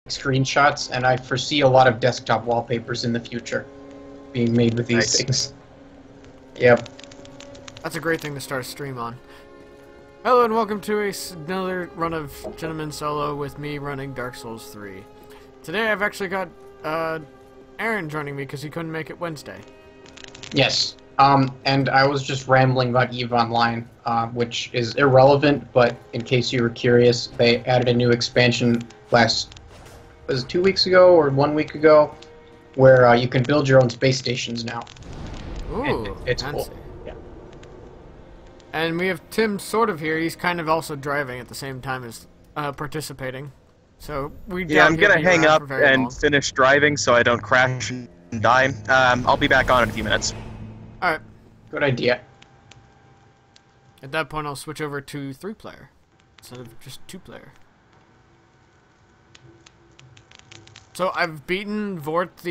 screenshots, and I foresee a lot of desktop wallpapers in the future being made with these things. Yep. That's a great thing to start a stream on. Hello and welcome to another run of Gentleman Solo with me running Dark Souls 3. Today I've actually got Aaron joining me because he couldn't make it Wednesday. Yes. And I was just rambling about EVE Online, which is irrelevant, but in case you were curious, they added a new expansion was it 2 weeks ago or 1 week ago, where you can build your own space stations now. Ooh, it's fancy. cool. Yeah. And we have Tim sort of here. He's kind of also driving at the same time as participating. So I'm gonna hang up and finish driving so I don't crash and die. I'll be back on in a few minutes. Alright. Good idea. At that point, I'll switch over to 3-player instead of just 2-player. So I've beaten Vort of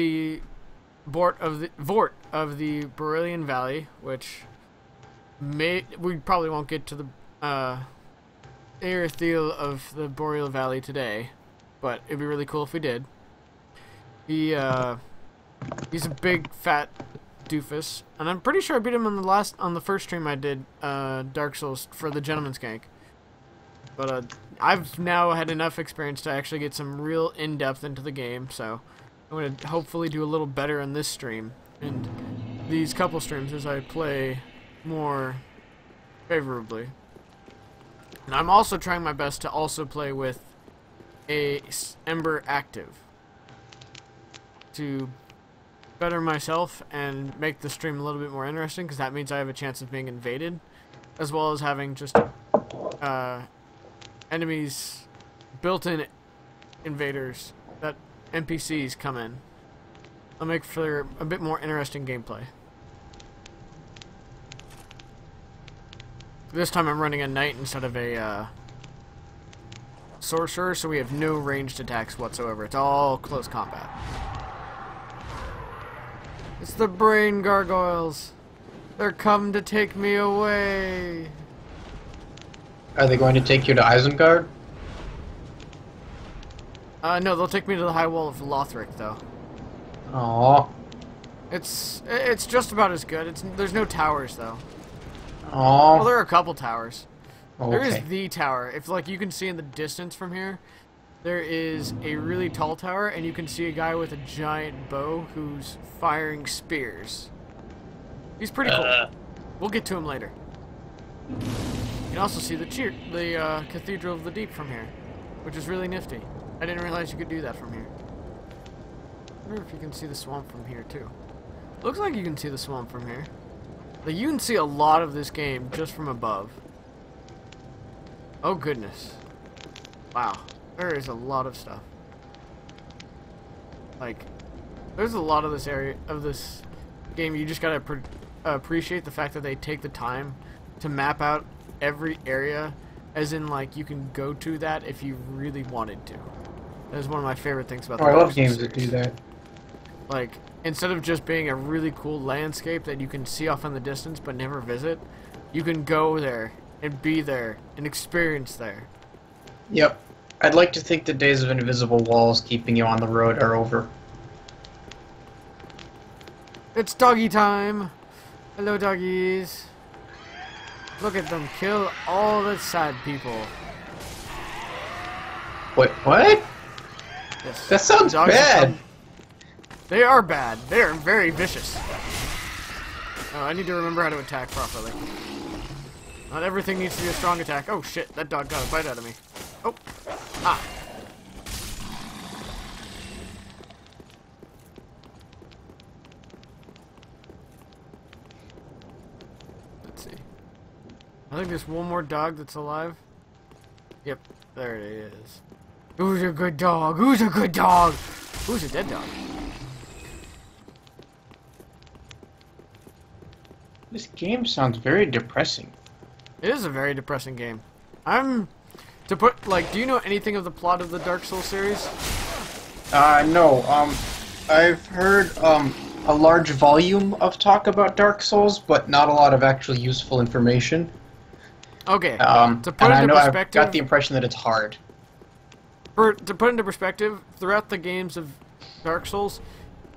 the Brilliant Valley, which we probably won't get to the Aeritheel of the Boreal Valley today, but it'd be really cool if we did. He's a big fat doofus, and I'm pretty sure I beat him on the first stream I did Dark Souls for the Gentleman's Gank. But I've now had enough experience to actually get some real in-depth into the game, so I'm going to hopefully do a little better in this stream and these couple streams as I play more favorably. And I'm also trying my best to also play with a Ember active to better myself and make the stream a little bit more interesting, because that means I have a chance of being invaded, as well as having just enemies, built-in invaders, that NPCs come in. I'll make for a bit more interesting gameplay. This time I'm running a knight instead of a sorcerer, so we have no ranged attacks whatsoever. It's all close combat. It's the brain gargoyles. They're come to take me away. Are they going to take you to Isengard? No, they'll take me to the High Wall of Lothric, though. Aww. It's just about as good. There's no towers, though. Aww. Well, there are a couple towers. Okay. There is the tower. If you can see in the distance from here, there is a really tall tower, and you can see a guy with a giant bow who's firing spears. He's pretty cool. We'll get to him later. You can also see the Cathedral of the Deep from here, which is really nifty. I didn't realize you could do that from here. I wonder if you can see the swamp from here, too. Looks like you can see the swamp from here. Like, you can see a lot of this game just from above. Oh, goodness. Wow. There is a lot of stuff. Like, there's a lot of this area of this game. You just gotta appreciate the fact that they take the time to map out every area, as in, like, you can go to that if you really wanted to. That is one of my favorite things about the I love games that do that. Like, instead of just being a really cool landscape that you can see off in the distance but never visit, you can go there and be there and experience there. Yep. I'd like to think the days of invisible walls keeping you on the road are over. It's doggy time! Hello, doggies. Look at them kill all the sad people. Wait, what? Yes. That sounds bad! They are bad. They are very vicious. Oh, I need to remember how to attack properly. Not everything needs to be a strong attack. Oh shit, that dog got a bite out of me. Oh. Ah. Let's see. I think there's one more dog that's alive. Yep, there it is. Who's a good dog? Who's a good dog? Who's a dead dog? This game sounds very depressing. It is a very depressing game. Do you know anything of the plot of the Dark Souls series? No. I've heard, a large volume of talk about Dark Souls, but not a lot of actually useful information. Okay, To put it into I've perspective, got the impression that it's hard. To put into perspective, throughout the games of Dark Souls,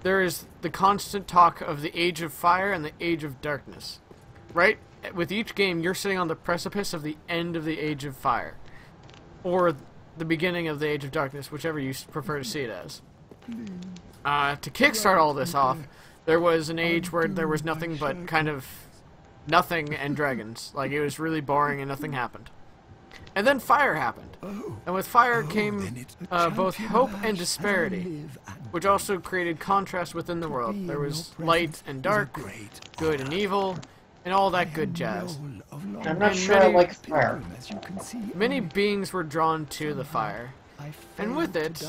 there is the constant talk of the Age of Fire and the Age of Darkness. Right? With each game, you're sitting on the precipice of the end of the Age of Fire. Or the beginning of the Age of Darkness, whichever you prefer to see it as. To kickstart all this off, there was an age where there was nothing but kind of nothing and dragons. Like, it was really boring and nothing happened. And then fire happened. And with fire came both hope and disparity, which also created contrast within the world. There was light and dark, good and evil, and all that good jazz. I'm not sure I like fire. Many beings were drawn to the fire. And with it,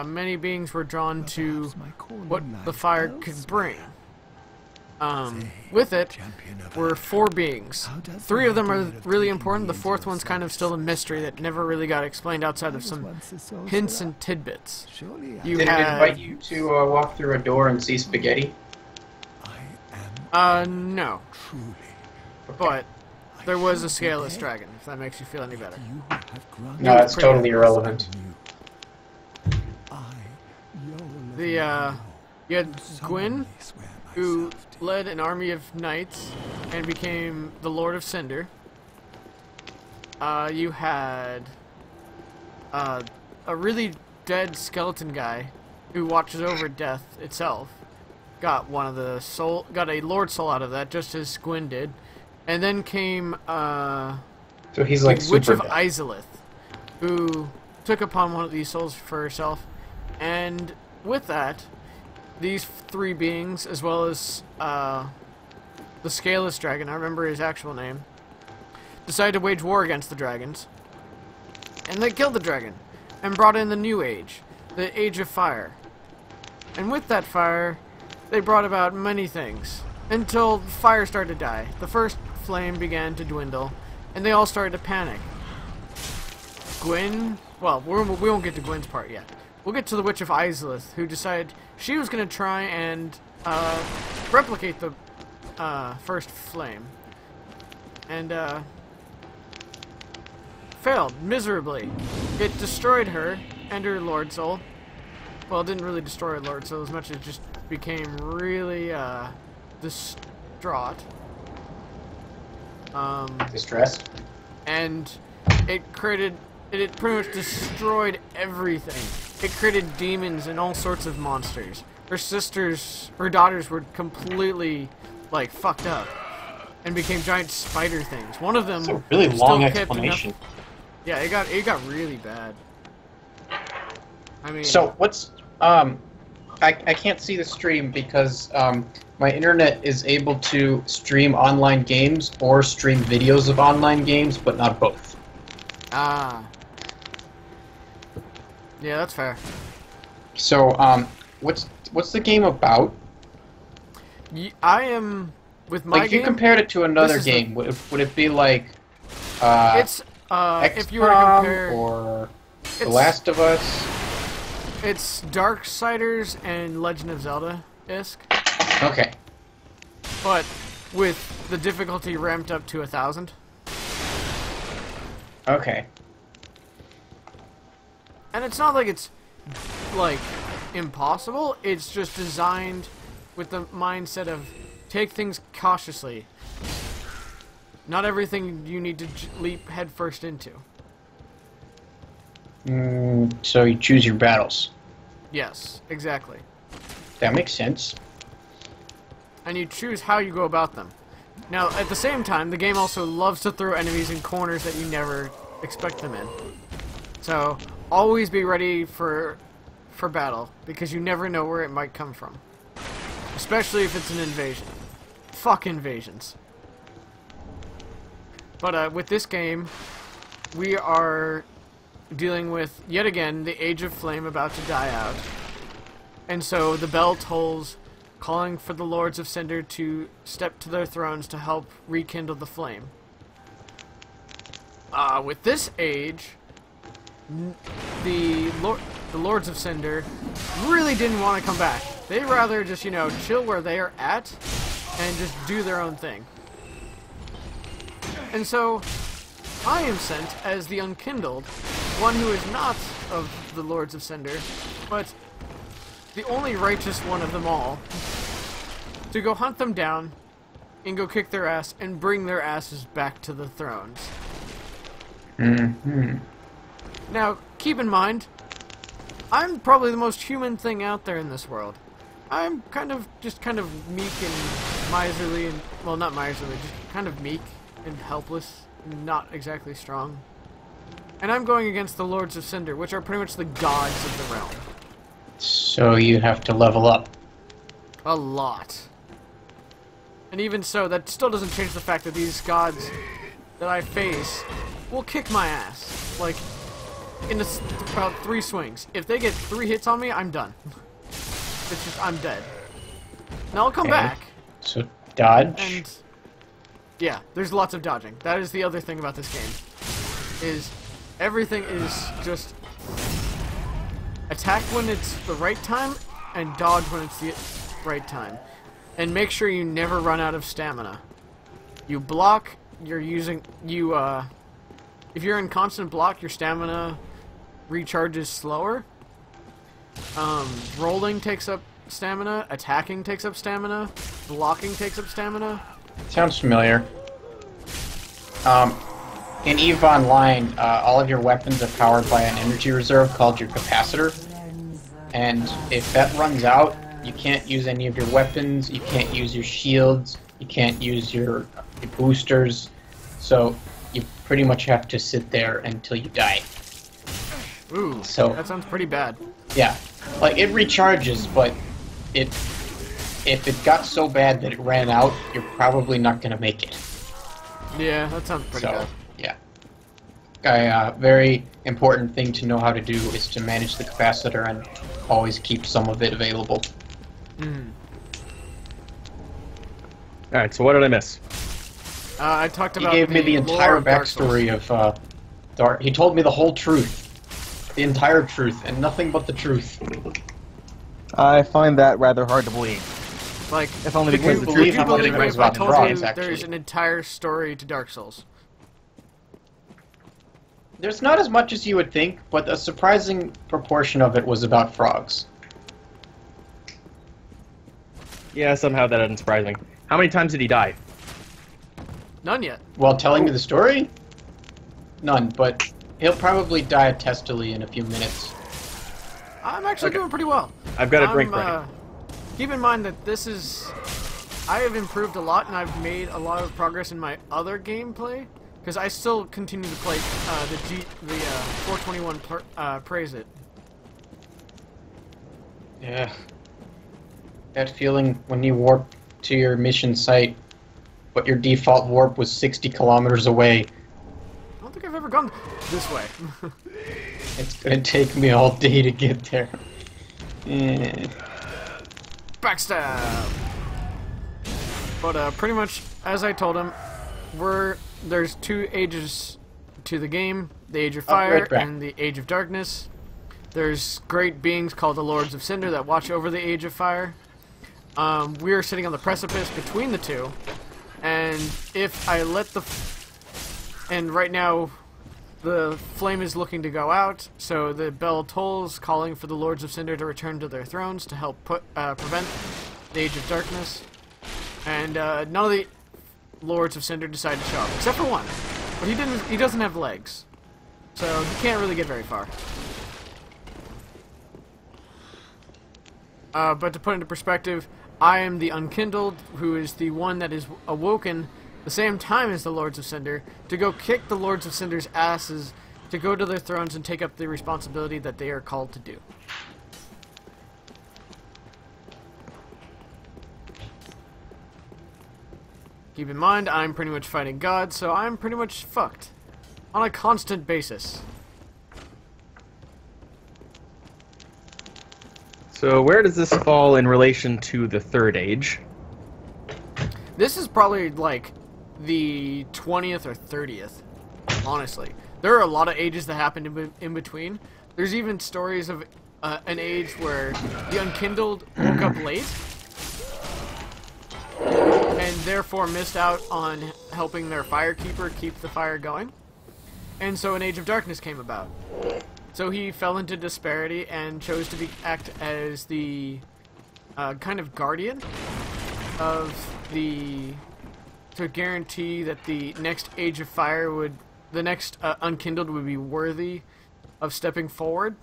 many beings were drawn to what the fire could bring. With it were 4 beings. 3 of them are really important. The 4th one's kind of still a mystery that never really got explained outside of some hints and tidbits. Did it invite you to walk through a door and see spaghetti? No. But there was a scaleless dragon, if that makes you feel any better. No, that's totally irrelevant. You had Gwyn, who led an army of knights and became the Lord of Cinder. You had a really dead skeleton guy who watches over death itself. Got a Lord Soul out of that, just as Gwyn did. And then came so he's like the Witch super of dead. Izalith, who took upon one of these souls for herself. And with that, these 3 beings, as well as the Scaleless Dragon, I remember his actual name, decided to wage war against the dragons. And they killed the dragon, and brought in the new age, the Age of Fire. And with that fire, they brought about many things, until fire started to die. The first flame began to dwindle, and they all started to panic. Gwyn, well, we won't get to Gwyn's part yet. We'll get to the Witch of Izalith, who decided she was going to try and replicate the first flame. And failed miserably. It destroyed her and her Lord Soul. Well, it didn't really destroy her Lord Soul as much as it just became really distraught. Distressed? And it pretty much destroyed everything. It created demons and all sorts of monsters. Her daughters were completely, like, fucked up. And became giant spider things. One of them... That's a really long explanation. Yeah, it got really bad. I mean... So, what's... I can't see the stream because my internet is able to stream online games or stream videos of online games, but not both. Ah. Yeah, that's fair. So, what's the game about? I am with my like, if you compared it to another game, would it be like it's if you were to compare or The Last of Us? It's Darksiders and Legend of Zelda-esque. Okay. But with the difficulty ramped up to 1,000. Okay. And it's not like it's, like, impossible. It's just designed with the mindset of take things cautiously. Not everything you need to leap headfirst into. So you choose your battles. Yes, exactly. That makes sense. And you choose how you go about them. Now, at the same time, the game also loves to throw enemies in corners that you never expect them in. So, always be ready for battle, because you never know where it might come from. Especially if it's an invasion. Fuck invasions. But with this game, we are dealing with, yet again, the Age of Flame about to die out. And so the bell tolls, calling for the Lords of Cinder to step to their thrones to help rekindle the flame. With this age, the Lords of Cinder really didn't want to come back. They'd rather just, you know, chill where they are at and just do their own thing. And so, I am sent as the Unkindled one who is not of the Lords of Cinder, but the only righteous one of them all, to go hunt them down and go kick their ass and bring their asses back to the thrones. Mm-hmm. Now, keep in mind, I'm probably the most human thing out there in this world. I'm just kind of meek and miserly, and, well, not miserly, just kind of meek and helpless, and not exactly strong. And I'm going against the Lords of Cinder, which are pretty much the gods of the realm. So you have to level up. A lot. And even so, that still doesn't change the fact that these gods that I face will kick my ass. Like, in about 3 swings. If they get 3 hits on me, I'm done. It's just, I'm dead. Now I'll come back. So, dodge. And, yeah, there's lots of dodging. That is the other thing about this game. Is, everything is just attack when it's the right time, and dodge when it's the right time. And make sure you never run out of stamina. You block, you're using, if you're in constant block, your stamina recharges slower. Rolling takes up stamina, attacking takes up stamina, blocking takes up stamina. Sounds familiar. In EVE Online, all of your weapons are powered by an energy reserve called your capacitor. And if that runs out, you can't use any of your weapons, you can't use your shields, you can't use your boosters. So you pretty much have to sit there until you die. Ooh, so that sounds pretty bad. Yeah, like it recharges, but if it got so bad that it ran out, you're probably not gonna make it. Yeah, that sounds pretty bad. Yeah, a very important thing to know how to do is to manage the capacitor and always keep some of it available. Mm. All right, so what did I miss? I talked about. He gave me the entire backstory of Dark. He told me the whole truth, the entire truth, and nothing but the truth. I find that rather hard to believe. Like, if only because the truth. Would you believe it if I told you there's an entire story to Dark Souls? There's not as much as you would think, but a surprising proportion of it was about frogs. Yeah, somehow that didn't surprise me. How many times did he die? None yet. While telling me the story? None, but he'll probably die testily in a few minutes. I'm actually doing pretty well. I've got a drink ready. Keep in mind that this is... I have improved a lot, and I've made a lot of progress in my other gameplay, because I still continue to play the 421 Praise It. Yeah. That feeling when you warp to your mission site, but your default warp was 60 kilometers away. I don't think I've ever gone this way. It's gonna take me all day to get there. Backstab! But pretty much, as I told him, there's 2 ages to the game. The Age of Fire and the Age of Darkness. There's great beings called the Lords of Cinder that watch over the Age of Fire. We are sitting on the precipice between the 2, and if I let and right now the flame is looking to go out, so the bell tolls, calling for the Lords of Cinder to return to their thrones to help prevent the Age of Darkness. And none of the Lords of Cinder decide to show up, except for one, but he doesn't have legs, so he can't really get very far. But to put into perspective, I am the Unkindled, who is the one that is awoken the same time as the Lords of Cinder, to go kick the Lords of Cinder's asses, to go to their thrones and take up the responsibility that they are called to do. Keep in mind, I'm pretty much fighting God, so I'm pretty much fucked. On a constant basis. So where does this fall in relation to the Third Age? This is probably like the 20th or 30th, honestly. There are a lot of ages that happen in between. There's even stories of an age where the Unkindled woke up late and therefore missed out on helping their Firekeeper keep the fire going. And so an Age of Darkness came about. So he fell into disparity and chose to act as the kind of guardian of to guarantee that the next Age of Fire the next Unkindled would be worthy of stepping forward.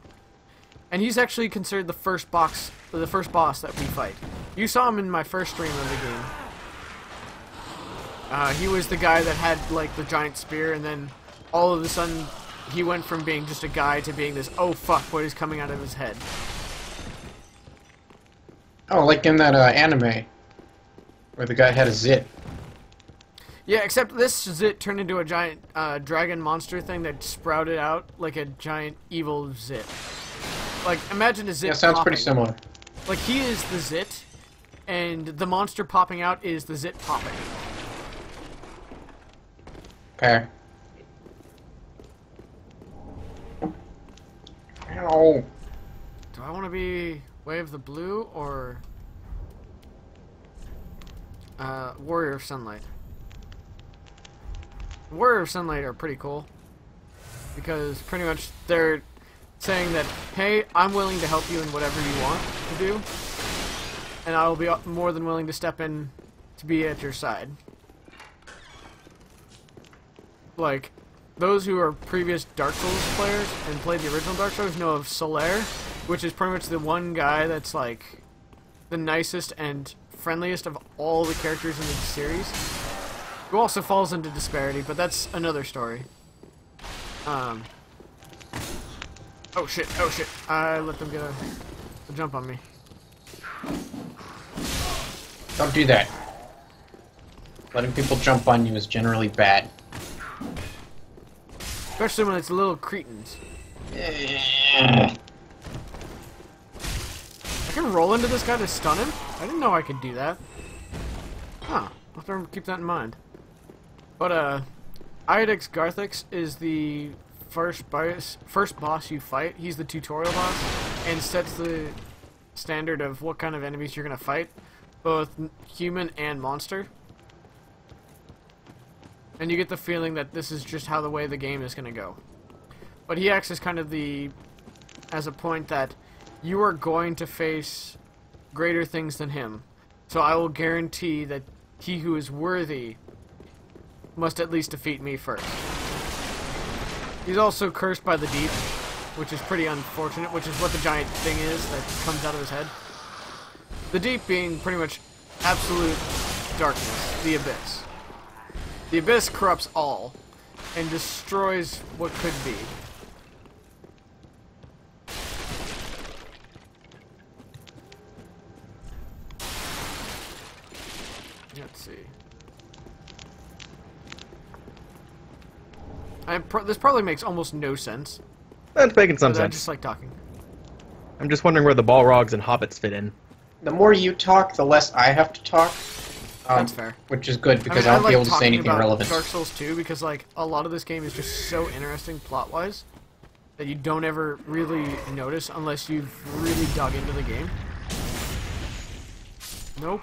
And he's actually considered the first boss that we fight. You saw him in my first stream of the game. He was the guy that had like the giant spear, and then all of a sudden he went from being just a guy to being this, oh fuck, what is coming out of his head? Oh, like in that anime where the guy had a zit. Yeah, except this zit turned into a giant dragon monster thing that sprouted out like a giant evil zit. Like, imagine a zit. Yeah, sounds popping. pretty similar. Like, he is the zit, and the monster popping out is the zit popping. Okay. Ow. Do I want to be Way of the Blue or Warrior of Sunlight? Warrior of Sunlight are pretty cool because pretty much they're saying that, hey, I'm willing to help you in whatever you want to do, and I will be more than willing to step in to be at your side. Like, those who are previous Dark Souls players and played the original Dark Souls know of Solaire, which is pretty much the one guy that's like the nicest and friendliest of all the characters in the series, who also falls into disparity, but that's another story. Oh shit, oh shit. I let them get a jump on me. Don't do that. Letting people jump on you is generally bad. Especially when it's little cretins. Yeah. I can roll into this guy to stun him? I didn't know I could do that. Huh. I'll have to keep that in mind. But, Iodex Garthix is the first boss you fight. He's the tutorial boss, and sets the standard of what kind of enemies you're going to fight, both human and monster. And you get the feeling that this is just how the way the game is going to go. But he acts as kind of as a point that you are going to face greater things than him. So I will guarantee that he who is worthy must at least defeat me first. He's also cursed by the deep, which is pretty unfortunate, which is what the giant thing is that comes out of his head. The deep being pretty much absolute darkness, the abyss. The abyss corrupts all and destroys what could be. Let's see. This probably makes almost no sense. That's making some sense. I just like talking. I'm just wondering where the Balrogs and Hobbits fit in. The more you talk, the less I have to talk. That's fair. Which is good, because I won't be able to say anything relevant. Dark Souls 2, because like a lot of this game is just so interesting plot-wise that you don't ever really notice unless you've really dug into the game. Nope.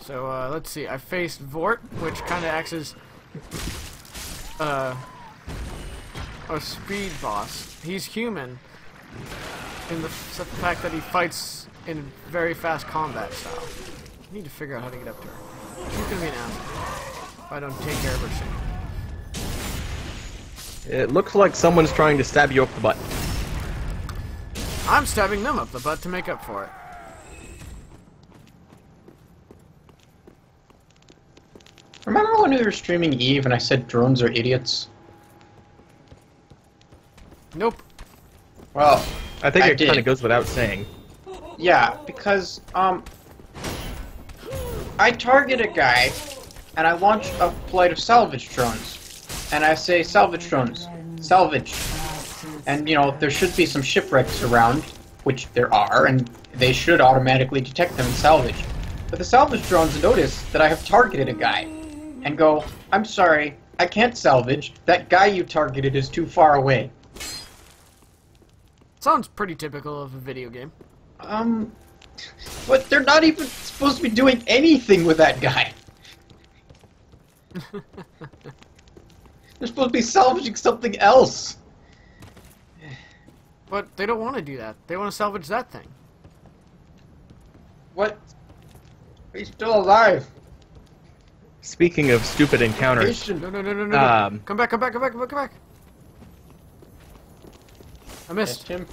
So, let's see. I faced Vort, which kind of acts as a speed boss. He's human in the fact that he fights in very fast combat style. I need to figure out how to get up to her. She's gonna be an asshole if I don't take care of her soon. It looks like someone's trying to stab you up the butt. I'm stabbing them up the butt to make up for it. Remember when we were streaming Eve and I said drones are idiots? Nope. Well, I think it kind of goes without saying. Yeah, because, I target a guy, and I launch a flight of salvage drones. And I say, salvage drones, salvage. And, you know, there should be some shipwrecks around, which there are, and they should automatically detect them and salvage. But the salvage drones notice that I have targeted a guy, and go, I'm sorry, I can't salvage. That guy you targeted is too far away. Sounds pretty typical of a video game. But they're not even supposed to be doing anything with that guy. They're supposed to be salvaging something else. But they don't want to do that. They want to salvage that thing. What? He's still alive. Speaking of stupid encounters, No. Come back. I missed. Him.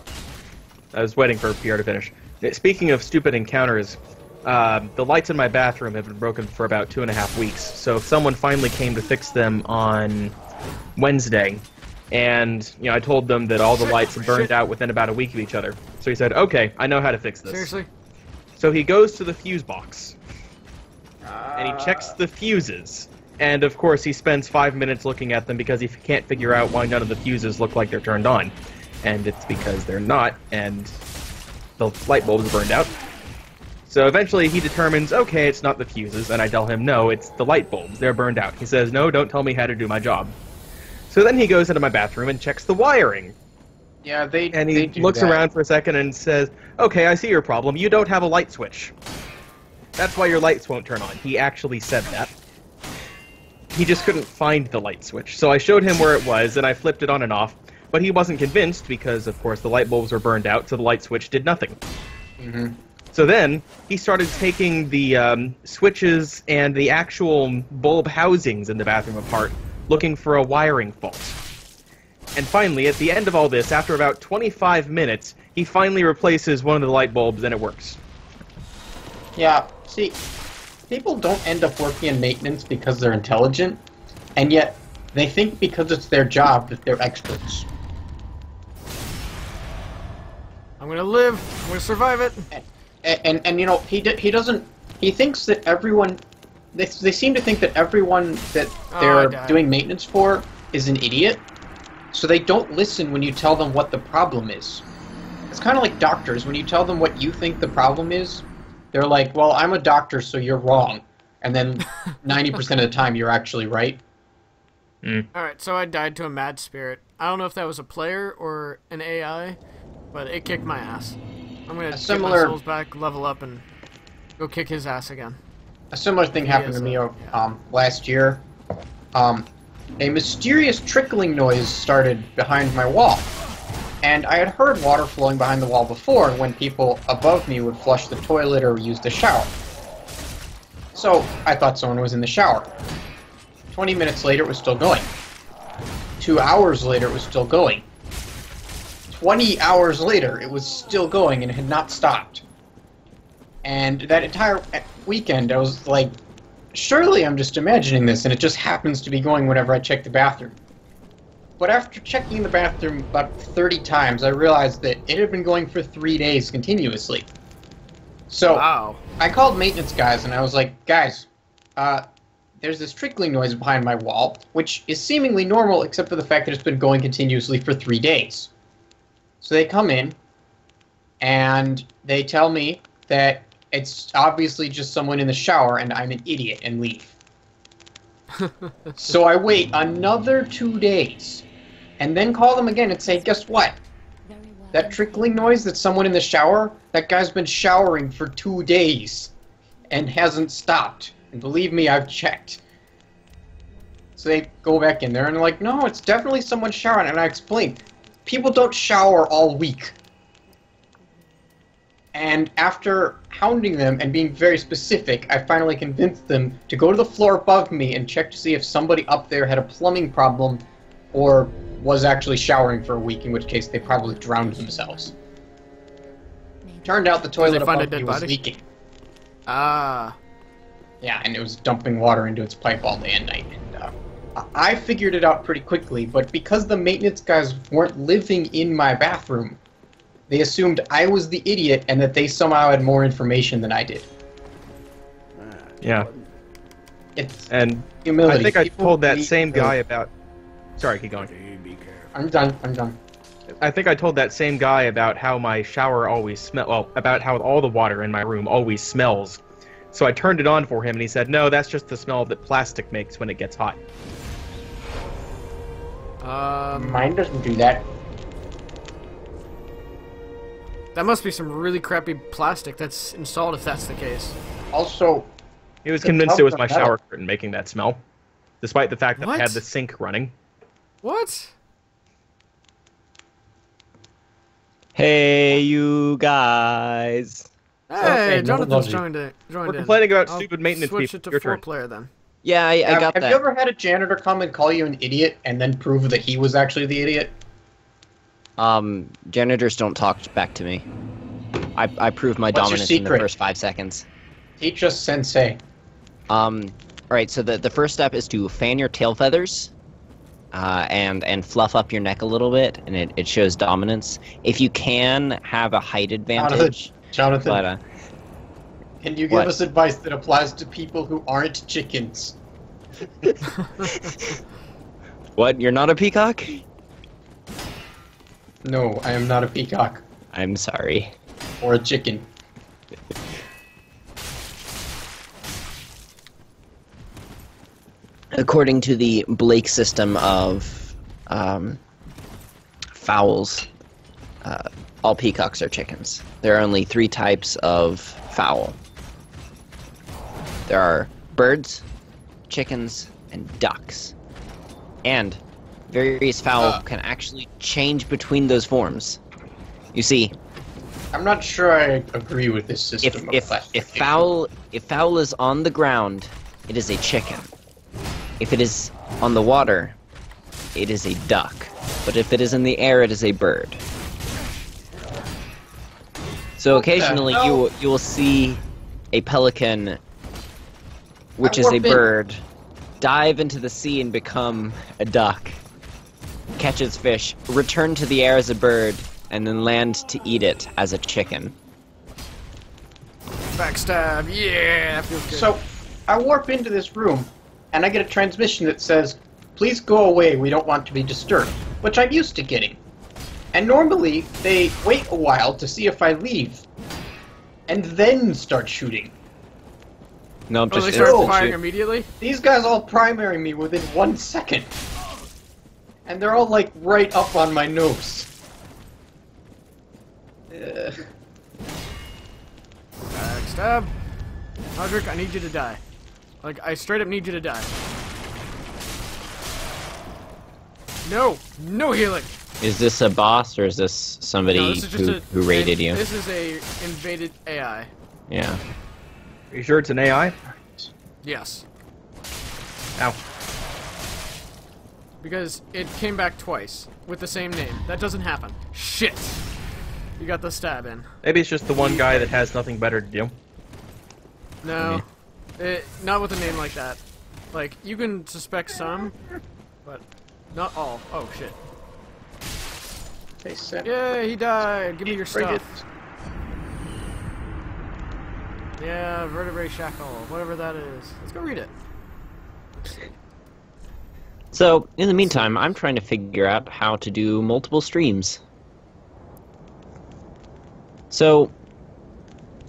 I was waiting for Pierre to finish. Speaking of stupid encounters, the lights in my bathroom have been broken for about 2.5 weeks. So someone finally came to fix them on Wednesday, and I told them that all the lights had burned out within about a week of each other. So he said, "Okay, I know how to fix this." Seriously? So he goes to the fuse box, and he checks the fuses. And of course, he spends 5 minutes looking at them because he can't figure out why none of the fuses look like they're turned on. And it's because they're not, and the light bulbs are burned out. So eventually he determines, okay, it's not the fuses, and I tell him, no, it's the light bulbs, they're burned out. He says, no, don't tell me how to do my job. So then he goes into my bathroom and checks the wiring. Yeah, And he looks around for a second and says, okay, I see your problem, you don't have a light switch. That's why your lights won't turn on. He actually said that. He just couldn't find the light switch. So I showed him where it was, and I flipped it on and off. But he wasn't convinced because, of course, the light bulbs were burned out, so the light switch did nothing. Mm-hmm. So then, he started taking the switches and the actual bulb housings in the bathroom apart, looking for a wiring fault. And finally, at the end of all this, after about 25 minutes, he finally replaces one of the light bulbs, and it works. Yeah, see, people don't end up working in maintenance because they're intelligent, and yet they think because it's their job that they're experts. I'm gonna live. I'm gonna survive it. And he doesn't. He thinks that everyone. They seem to think that everyone that they're doing maintenance for is an idiot, so they don't listen when you tell them what the problem is. It's kind of like doctors. When you tell them what you think the problem is, they're like, "Well, I'm a doctor, so you're wrong," and then 90% of the time you're actually right. Alright, so I died to a mad spirit. I don't know if that was a player or an AI, but it kicked my ass. I'm gonna get my souls back, level up, and go kick his ass again. A similar thing happened to me last year. A mysterious trickling noise started behind my wall. And I had heard water flowing behind the wall before when people above me would flush the toilet or use the shower. So I thought someone was in the shower. 20 minutes later, it was still going. 2 hours later, it was still going. 20 hours later, it was still going and it had not stopped. And that entire weekend, I was like, surely I'm just imagining this, and it just happens to be going whenever I check the bathroom. But after checking the bathroom about 30 times, I realized that it had been going for 3 days continuously. So, wow. I called maintenance guys, and I was like, guys, there's this trickling noise behind my wall, which is seemingly normal except for the fact that it's been going continuously for 3 days. So they come in, and they tell me that it's obviously just someone in the shower and I'm an idiot and leave. So I wait another 2 days, and then call them again and say, guess what? That trickling noise that's someone in the shower, that guy's been showering for 2 days and hasn't stopped. And believe me, I've checked. So they go back in there and they're like, no, it's definitely someone showering. And I explained, people don't shower all week. And after hounding them and being very specific, I finally convinced them to go to the floor above me and check to see if somebody up there had a plumbing problem or was actually showering for a week, in which case they probably drowned themselves. Turned out the toilet above me was leaking. Ah. Yeah, and it was dumping water into its pipe all day and night. And I figured it out pretty quickly, but because the maintenance guys weren't living in my bathroom, they assumed I was the idiot and that they somehow had more information than I did. Yeah. It's and humility. I think I told that same guy about... Sorry, keep going. I'm done. I think I told that same guy about how my shower always smells... Well, about how all the water in my room always smells. So I turned it on for him, and he said, no, that's just the smell that plastic makes when it gets hot. Mine doesn't do that. That must be some really crappy plastic that's installed if that's the case. Also, He was convinced it was my shower curtain making that smell, despite the fact that I had the sink running. What? Hey, you guys. Hey, Okay, Jonathan's no joined We're in. complaining about I'll stupid maintenance switch people. it to Your turn. 4-player then. Yeah, I got have that. you ever had a janitor come and call you an idiot and then prove that he was actually the idiot? Janitors don't talk back to me. I proved my What's your dominance in the secret? first 5 seconds. Teach us, Sensei. Alright, so the first step is to fan your tail feathers, and fluff up your neck a little bit, and it shows dominance. If you can, have a height advantage. Jonathan, But, can you give what? us advice that applies to people who aren't chickens? what? You're not a peacock? No, I am not a peacock I'm sorry. or a chicken. According to the Blake system of fowls, all peacocks are chickens. There are only 3 types of fowl. There are birds, chickens, and ducks. And various fowl can actually change between those forms. You see, I'm not sure I agree with this system if of classification. if fowl is on the ground, it is a chicken. If it is on the water, it is a duck. But if it is in the air, it is a bird. So occasionally you will see a pelican, which is a bird, dive into the sea and become a duck, catch its fish, return to the air as a bird, and then land to eat it as a chicken. Backstab, yeah, that feels good. So, I warp into this room, and I get a transmission that says, "Please go away, we don't want to be disturbed," which I'm used to getting. And normally, they wait a while to see if I leave, and then start shooting. No, I'm Oh, they just start firing immediately? These guys all primary me within 1 second. And they're all, like, right up on my nose. Backstab. Roderick, I need you to die. Like, I straight up need you to die. No! No healing! Is this a boss or is this somebody No, this is just who raided you? This is a invaded AI. Yeah. Are you sure it's an AI? Yes. Ow. Because it came back twice with the same name. That doesn't happen. Shit! You got the stab in. Maybe it's just the one guy that has nothing better to do. No. Not with a name like that. Like, you can suspect some, but not all. Oh, shit. They said, Yeah, he died! Give me your frigate. stuff. Yeah, vertebrae shackle, whatever that is. Let's go read it. So, in the meantime, I'm trying to figure out how to do multiple streams. So,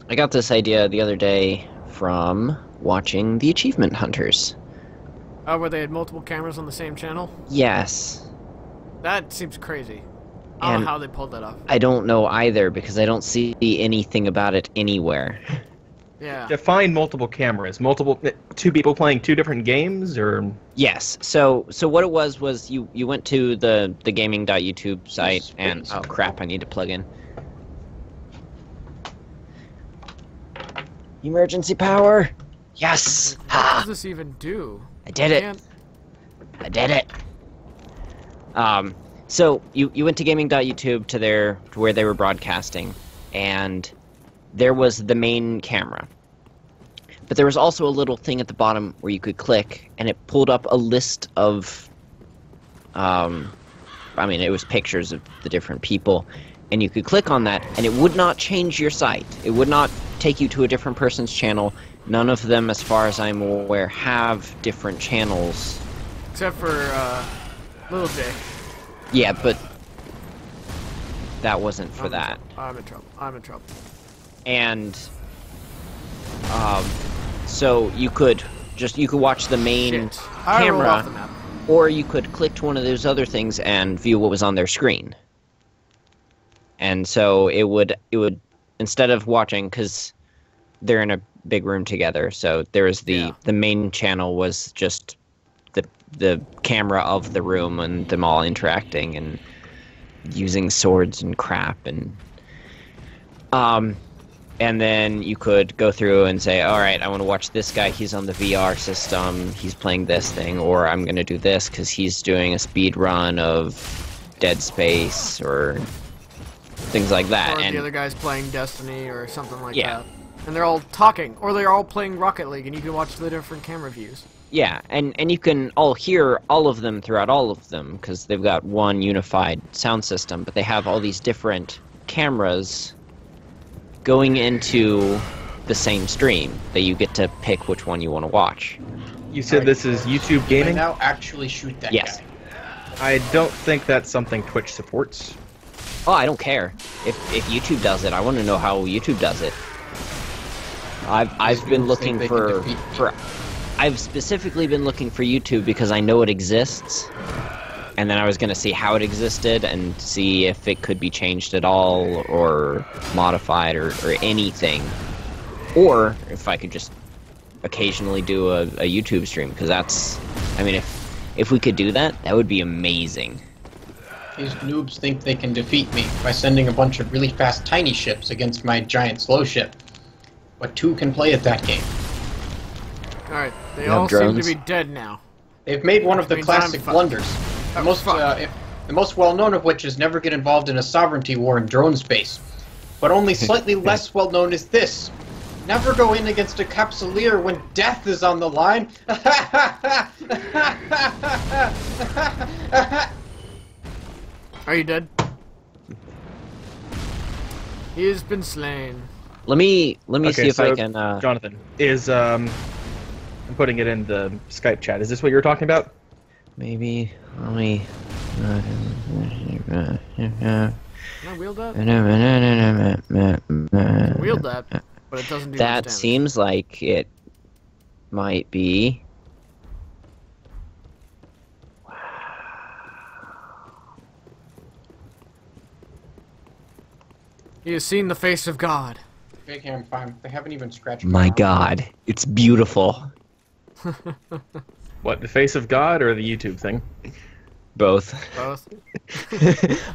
I got this idea the other day from watching the Achievement Hunters. Oh, where they had multiple cameras on the same channel? Yes. That seems crazy. I don't And know how they pulled that off. I don't know either, because I don't see anything about it anywhere. Yeah. Define multiple cameras. Multiple, 2 people playing 2 different games, or Yes. So what it was you went to the gaming.youtube site and oh crap, I need to plug in. Emergency power. Yes. What Ah, does this even do? I did it. Can't- I did it. So you went to gaming.youtube to where they were broadcasting, and there was the main camera. But there was also a little thing at the bottom where you could click, and it pulled up a list of, I mean, it was pictures of the different people, and you could click on that, and it would not change your site. It would not take you to a different person's channel. None of them, as far as I'm aware, have different channels. Except for, Little Dick. Yeah, but that wasn't for that. I'm in trouble. I'm in trouble. And so you could watch the main Shit. I rolled off the camera, map. or you could click to one of those other things and view what was on their screen. And so it would instead of watching, because they're in a big room together, so there was the main channel was just the camera of the room and them all interacting and using swords and crap, and then you could go through and say, all right, I want to watch this guy, he's on the VR system, he's playing this thing, or I'm going to do this because he's doing a speed run of Dead Space, or things like that. Or and the other guy's playing Destiny or something like Yeah. that. And they're all talking, or they're all playing Rocket League, and you can watch the different camera views. Yeah, and you can all hear all of them throughout all of them, because they've got one unified sound system, but they have all these different cameras going into the same stream that you get to pick which one you want to watch. You said this is YouTube I gaming? now actually shoot that Yes. guy. I don't think that's something Twitch supports. Oh, I don't care. If YouTube does it, I want to know how YouTube does it. I've been noobs looking think they can defeat me. I've specifically been looking for YouTube because I know it exists, and then I was going to see how it existed and see if it could be changed at all or modified or anything, or if I could just occasionally do a YouTube stream, because that's, I mean, if we could do that, that would be amazing. These noobs think they can defeat me by sending a bunch of really fast tiny ships against my giant slow ship. But two can play at that game. Alright, they You have all seem to drones? be dead now. They've made one of the Means I'm classic fucked. blunders. The Oh, most, fuck. the most well-known of which is never get involved in a sovereignty war in drone space. But only slightly less well-known is this. Never go in against a capsuleer when death is on the line. Are you dead? He has been slain. Let me Okay, see if so, I can. Jonathan, I'm putting it in the Skype chat. Is this what you were talking about? Maybe let me. Can I wield that? Wield that, but it doesn't do much That damage. seems like it might be. He has seen the face of God. Okay, I'm fine. They haven't even scratched My arm. God, it's beautiful. What, the face of God or the YouTube thing? Both. Both.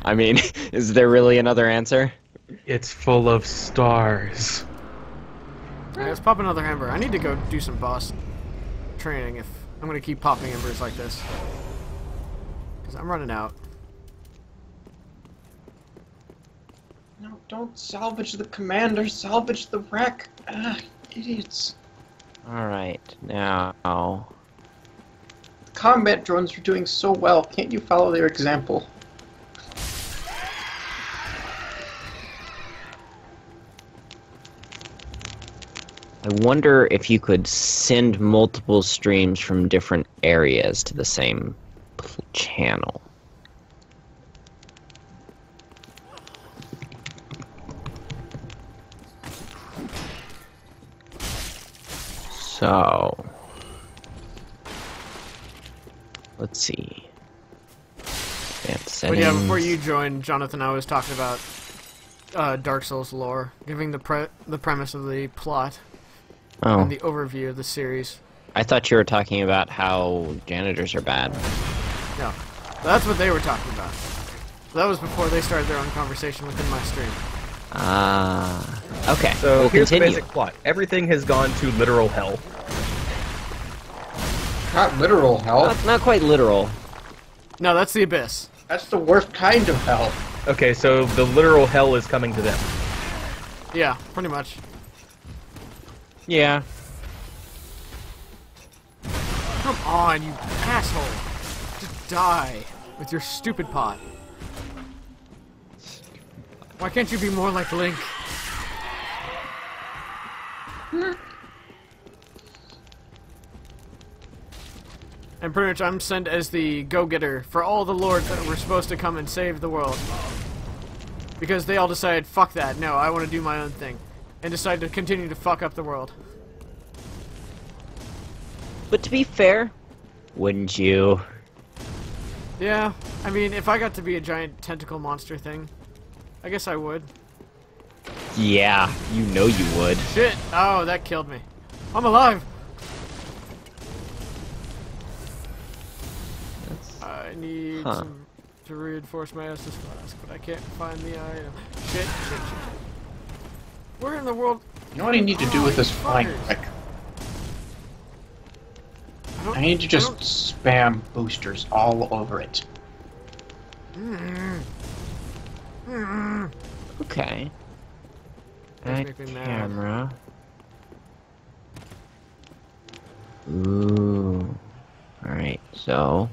I mean, is there really another answer? It's full of stars. Alright, let's pop another ember. I need to go do some boss training if I'm gonna keep popping embers like this. Because I'm running out. No, don't salvage the commander, salvage the wreck. Ah, idiots. Alright, now. Combat drones are doing so well. Can't you follow their example? I wonder if you could send multiple streams from different areas to the same channel. So, let's see. Advanced But yeah, before settings. you joined, Jonathan, I was talking about Dark Souls lore, giving the premise of the plot Oh, and the overview of the series. I thought you were talking about how janitors are bad. No, that's what they were talking about. That was before they started their own conversation within my stream. Ah, okay. So we'll here's continue. the basic plot. Everything has gone to literal hell. Not literal hell. Not quite literal. No, that's the Abyss. That's the worst kind of hell. Okay, so the literal hell is coming to them. Yeah, pretty much. Yeah. Come on, you asshole! Just die with your stupid pot. Why can't you be more like Link? And pretty much I'm sent as the go-getter for all the lords that were supposed to come and save the world. Because they all decided, fuck that, no, I want to do my own thing. And decided to continue to fuck up the world. But to be fair, wouldn't you? Yeah, I mean, if I got to be a giant tentacle monster thing, I guess I would. Yeah, you know you would. Shit! Oh, that killed me. I'm alive! I need some to reinforce my Estus flask, but I can't find the item. Shit. Where in the world? You know what I need to do with this flying brick? I need to just spam boosters all over it. Okay. Add camera. Ooh. Alright, so...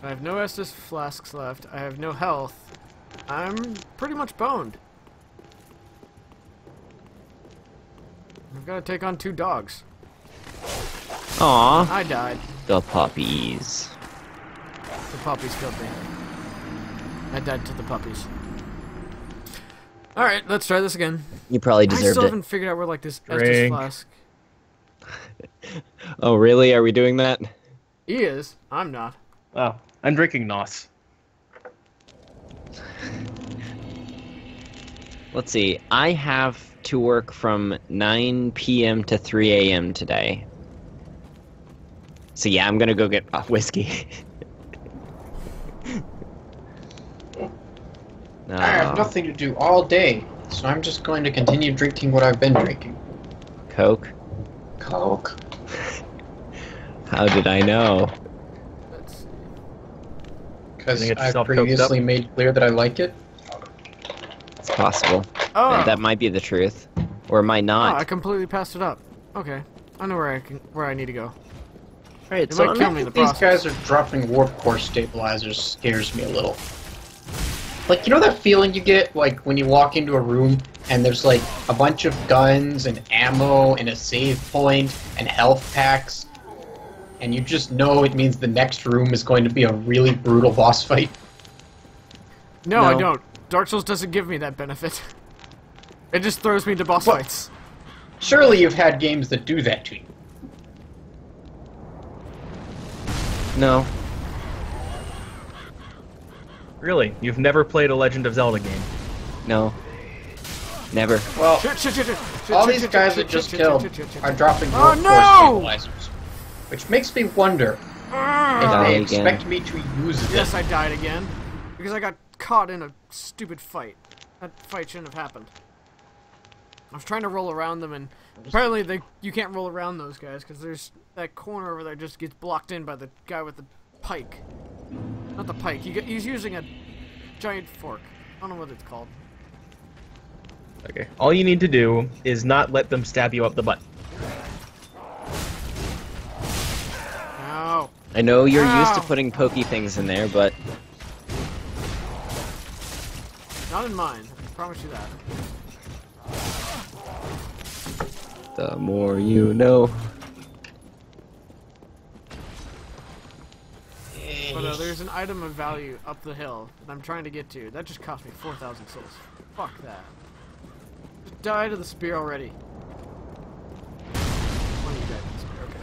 I have no Estus flasks left. I have no health. I'm pretty much boned. I've got to take on 2 dogs. Aww. I died. The puppies. The puppies killed me. I died to the puppies. Alright, let's try this again. You probably I deserved still it. haven't figured out where, like, this Estus Drink. flask... Oh, really? Are we doing that? He is. I'm not. Oh, I'm drinking NOS. Let's see. I have to work from 9 p.m. to 3 a.m. today. So yeah, I'm gonna go get whiskey. I have nothing to do all day, so I'm just going to continue drinking what I've been drinking. Coke? Coke. How did I know? Let's see. Because Getting I've yourself coked previously up? made clear that I like it. It's possible. Oh! That might be the truth. Or it might Oh, not. I completely passed it up. Okay. I know where I need to go. Right, It so might kill me in the These process. guys are dropping warp core stabilizers scares me a little. Like, you know that feeling you get, like, when you walk into a room and there's, like, a bunch of guns and ammo and a save point and health packs, and you just know it means the next room is going to be a really brutal boss fight? No, I No. don't. Dark Souls doesn't give me that benefit. It just throws me into boss What? fights. Surely you've had games that do that to you. No. Really? You've never played a Legend of Zelda game? No. Never. Well, Shit. all these guys that just killed are dropping Oh, warp core no! stabilizers. Which makes me wonder if Die they again. expect me to use them. Yes, I died again. Because I got caught in a stupid fight. That fight shouldn't have happened. I was trying to roll around them, and apparently you can't roll around those guys, because there's that corner over there just gets blocked in by the guy with the pike. Not the pike. He's using a giant fork. I don't know what it's called. Okay. All you need to do is not let them stab you up the butt. Ow. I know you're used to Ow. putting pokey things in there, but Not in mine. I promise you that. the more you know. But there's an item of value up the hill that I'm trying to get to. That just cost me 4,000 souls. Fuck that. Just die to the spear already. One of you died to the spear. Okay.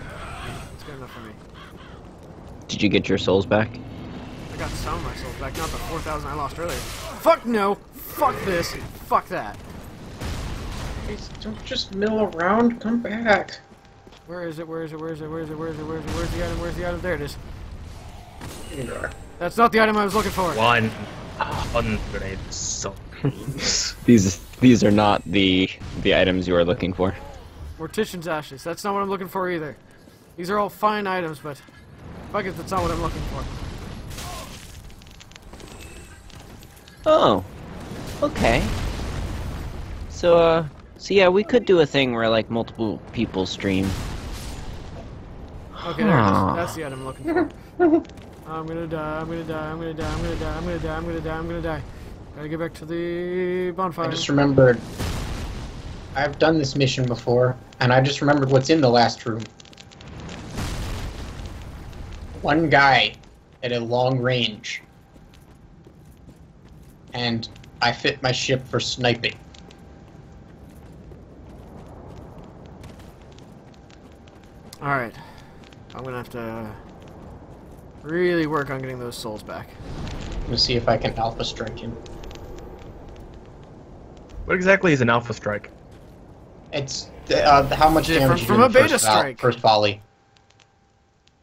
That's good enough for me. Did you get your souls back? I got some of my souls back, not the 4,000 I lost earlier. Fuck no! Fuck this! Fuck that! Hey, don't just mill around, come back. Where is it? Where's the item? Where's the item? There it is. Here you are. That's not the item I was looking for. 100 souls. These are not the items you are looking for. Mortician's ashes. That's not what I'm looking for either. These are all fine items, but fuck it, that's not what I'm looking for. Oh. Okay. So yeah, we could do a thing where like multiple people stream. Okay, there it Huh. is. That's the item I'm looking for. I'm gonna die, I'm gonna die, I'm gonna die, I'm gonna die, I'm gonna die, I'm gonna die, I'm gonna die. Gotta get back to the bonfire. I just remembered. I've done this mission before, and I just remembered what's in the last room. One guy at a long range. And I fit my ship for sniping. Alright. I'm gonna have to really work on getting those souls back. Let me see if I can alpha strike him. What exactly is an alpha strike? It's how much damage you do from in the a beta strike. first volley.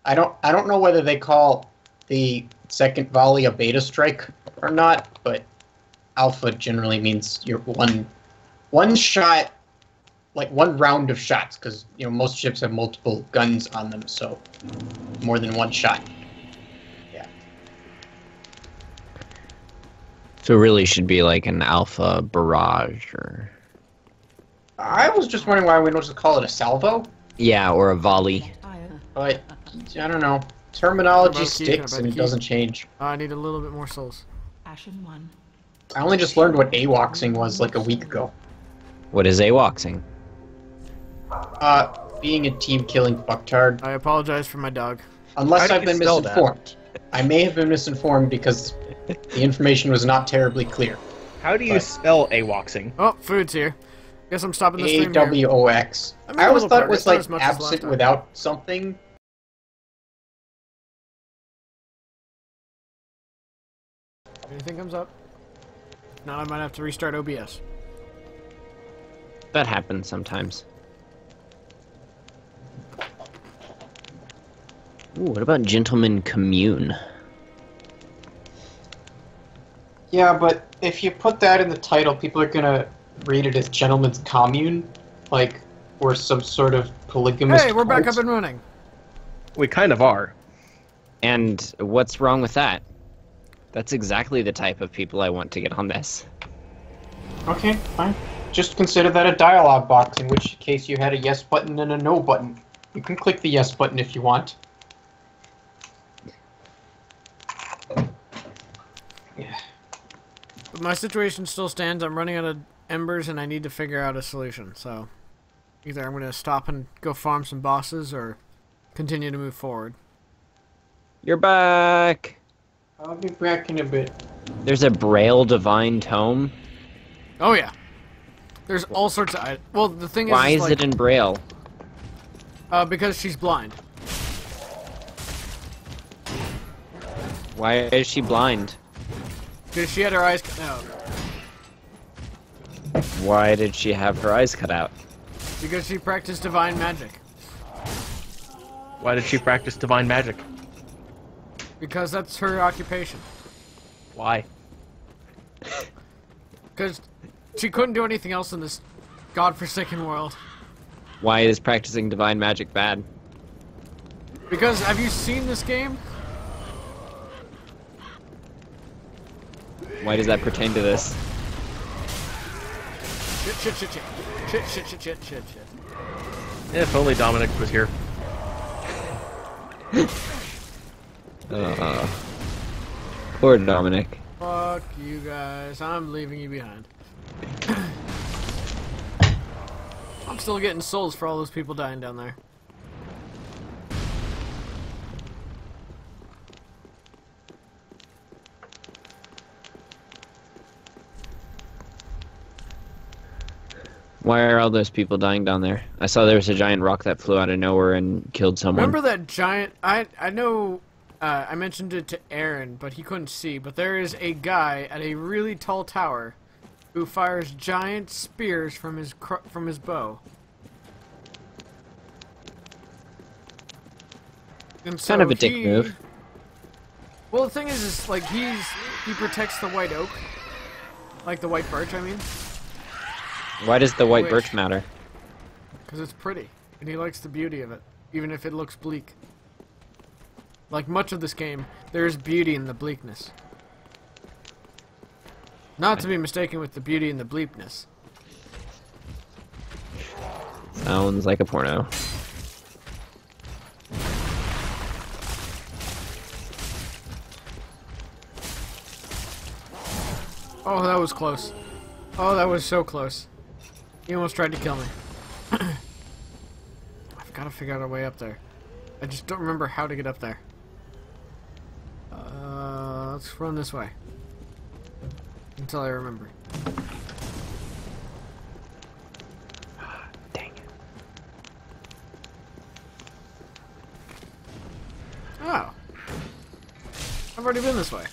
I don't know whether they call the second volley a beta strike or not, but alpha generally means you're one shot, like one round of shots, because most ships have multiple guns on them, so more than one shot. Yeah. So it really should be like an alpha barrage or... I was just wondering why we don't just call it a salvo. Yeah, or a volley. But I don't know. Terminology Can I sticks buy and the it key? doesn't change. I need a little bit more souls. Ashen one. I only just learned what AWOXing was like a week ago. What is AWOXing? Being a team killing fucktard. I apologize for my dog. Unless How I've do you been spell that? misinformed. I may have been misinformed because the information was not terribly clear. How do you But- spell AWOXing? Oh, food's here. Guess I'm stopping the stream here. AWOX. I made I a always little thought it was progress, not like as much as last absent time. without something. Anything comes up? Now I might have to restart OBS. That happens sometimes. Ooh, what about Gentleman Commune? Yeah, but if you put that in the title, people are gonna read it as Gentleman's Commune, like we're some sort of polygamous. Hey, we're back cult. up and running. We kind of are. And what's wrong with that? That's exactly the type of people I want to get on this. Okay, fine. Just consider that a dialogue box, in which case you had a yes button and a no button. You can click the yes button if you want. Yeah. But my situation still stands. I'm running out of embers and I need to figure out a solution. So either I'm going to stop and go farm some bosses or continue to move forward. You're back! I'll be back in a bit. There's a Braille Divine Tome. Oh yeah. There's all sorts of... Well, the thing Why is is like, it in Braille? because she's blind. Why is she blind? Because she had her eyes cut out. Why did she have her eyes cut out? Because she practiced divine magic. Why did she practice divine magic? Because that's her occupation. Why? Because she couldn't do anything else in this godforsaken world. Why is practicing divine magic bad? Because, have you seen this game? Why does that pertain to this? Shit, shit, shit, shit. Shit, shit, shit, shit, shit, shit. If only Dominic was here. Poor Dominic. Fuck you guys. I'm leaving you behind. I'm still getting souls for all those people dying down there. Why are all those people dying down there? I saw there was a giant rock that flew out of nowhere and killed someone. Remember that giant... I know... I mentioned it to Aaron, but he couldn't see. But there is a guy at a really tall tower who fires giant spears from his bow. And Kind of a dick he- move. Well, the thing is like he protects the white oak, like the white birch. I mean, Why does the white Which- birch matter? because it's pretty, and he likes the beauty of it, even if it looks bleak. Like much of this game, there is beauty in the bleakness. Not to be mistaken with the beauty in the bleepness. Sounds like a porno. Oh, that was close. Oh, that was so close. He almost tried to kill me. I've got to figure out a way up there. I just don't remember how to get up there. Let's run this way. Until I remember. Dang it. I've already been this way.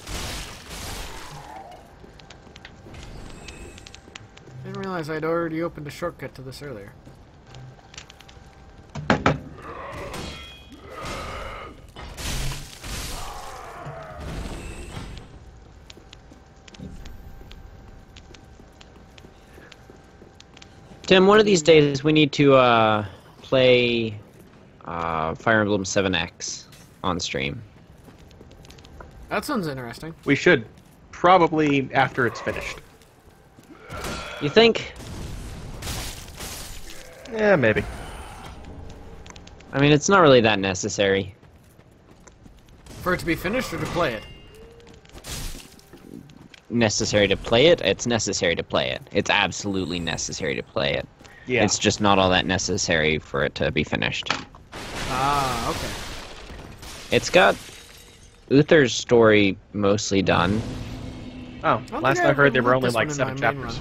Didn't realize I'd already opened a shortcut to this earlier. Tim, one of these days we need to play Fire Emblem 7X on stream. That sounds interesting. We should. Probably after it's finished. You think? Yeah, maybe. I mean, it's not really that necessary. For it to be finished or to play it? Necessary to play it? It's necessary to play it. It's absolutely necessary to play it. Yeah. It's just not all that necessary for it to be finished. Ah, okay. It's got Uther's story mostly done. Oh, last I heard there were only like 7 chapters.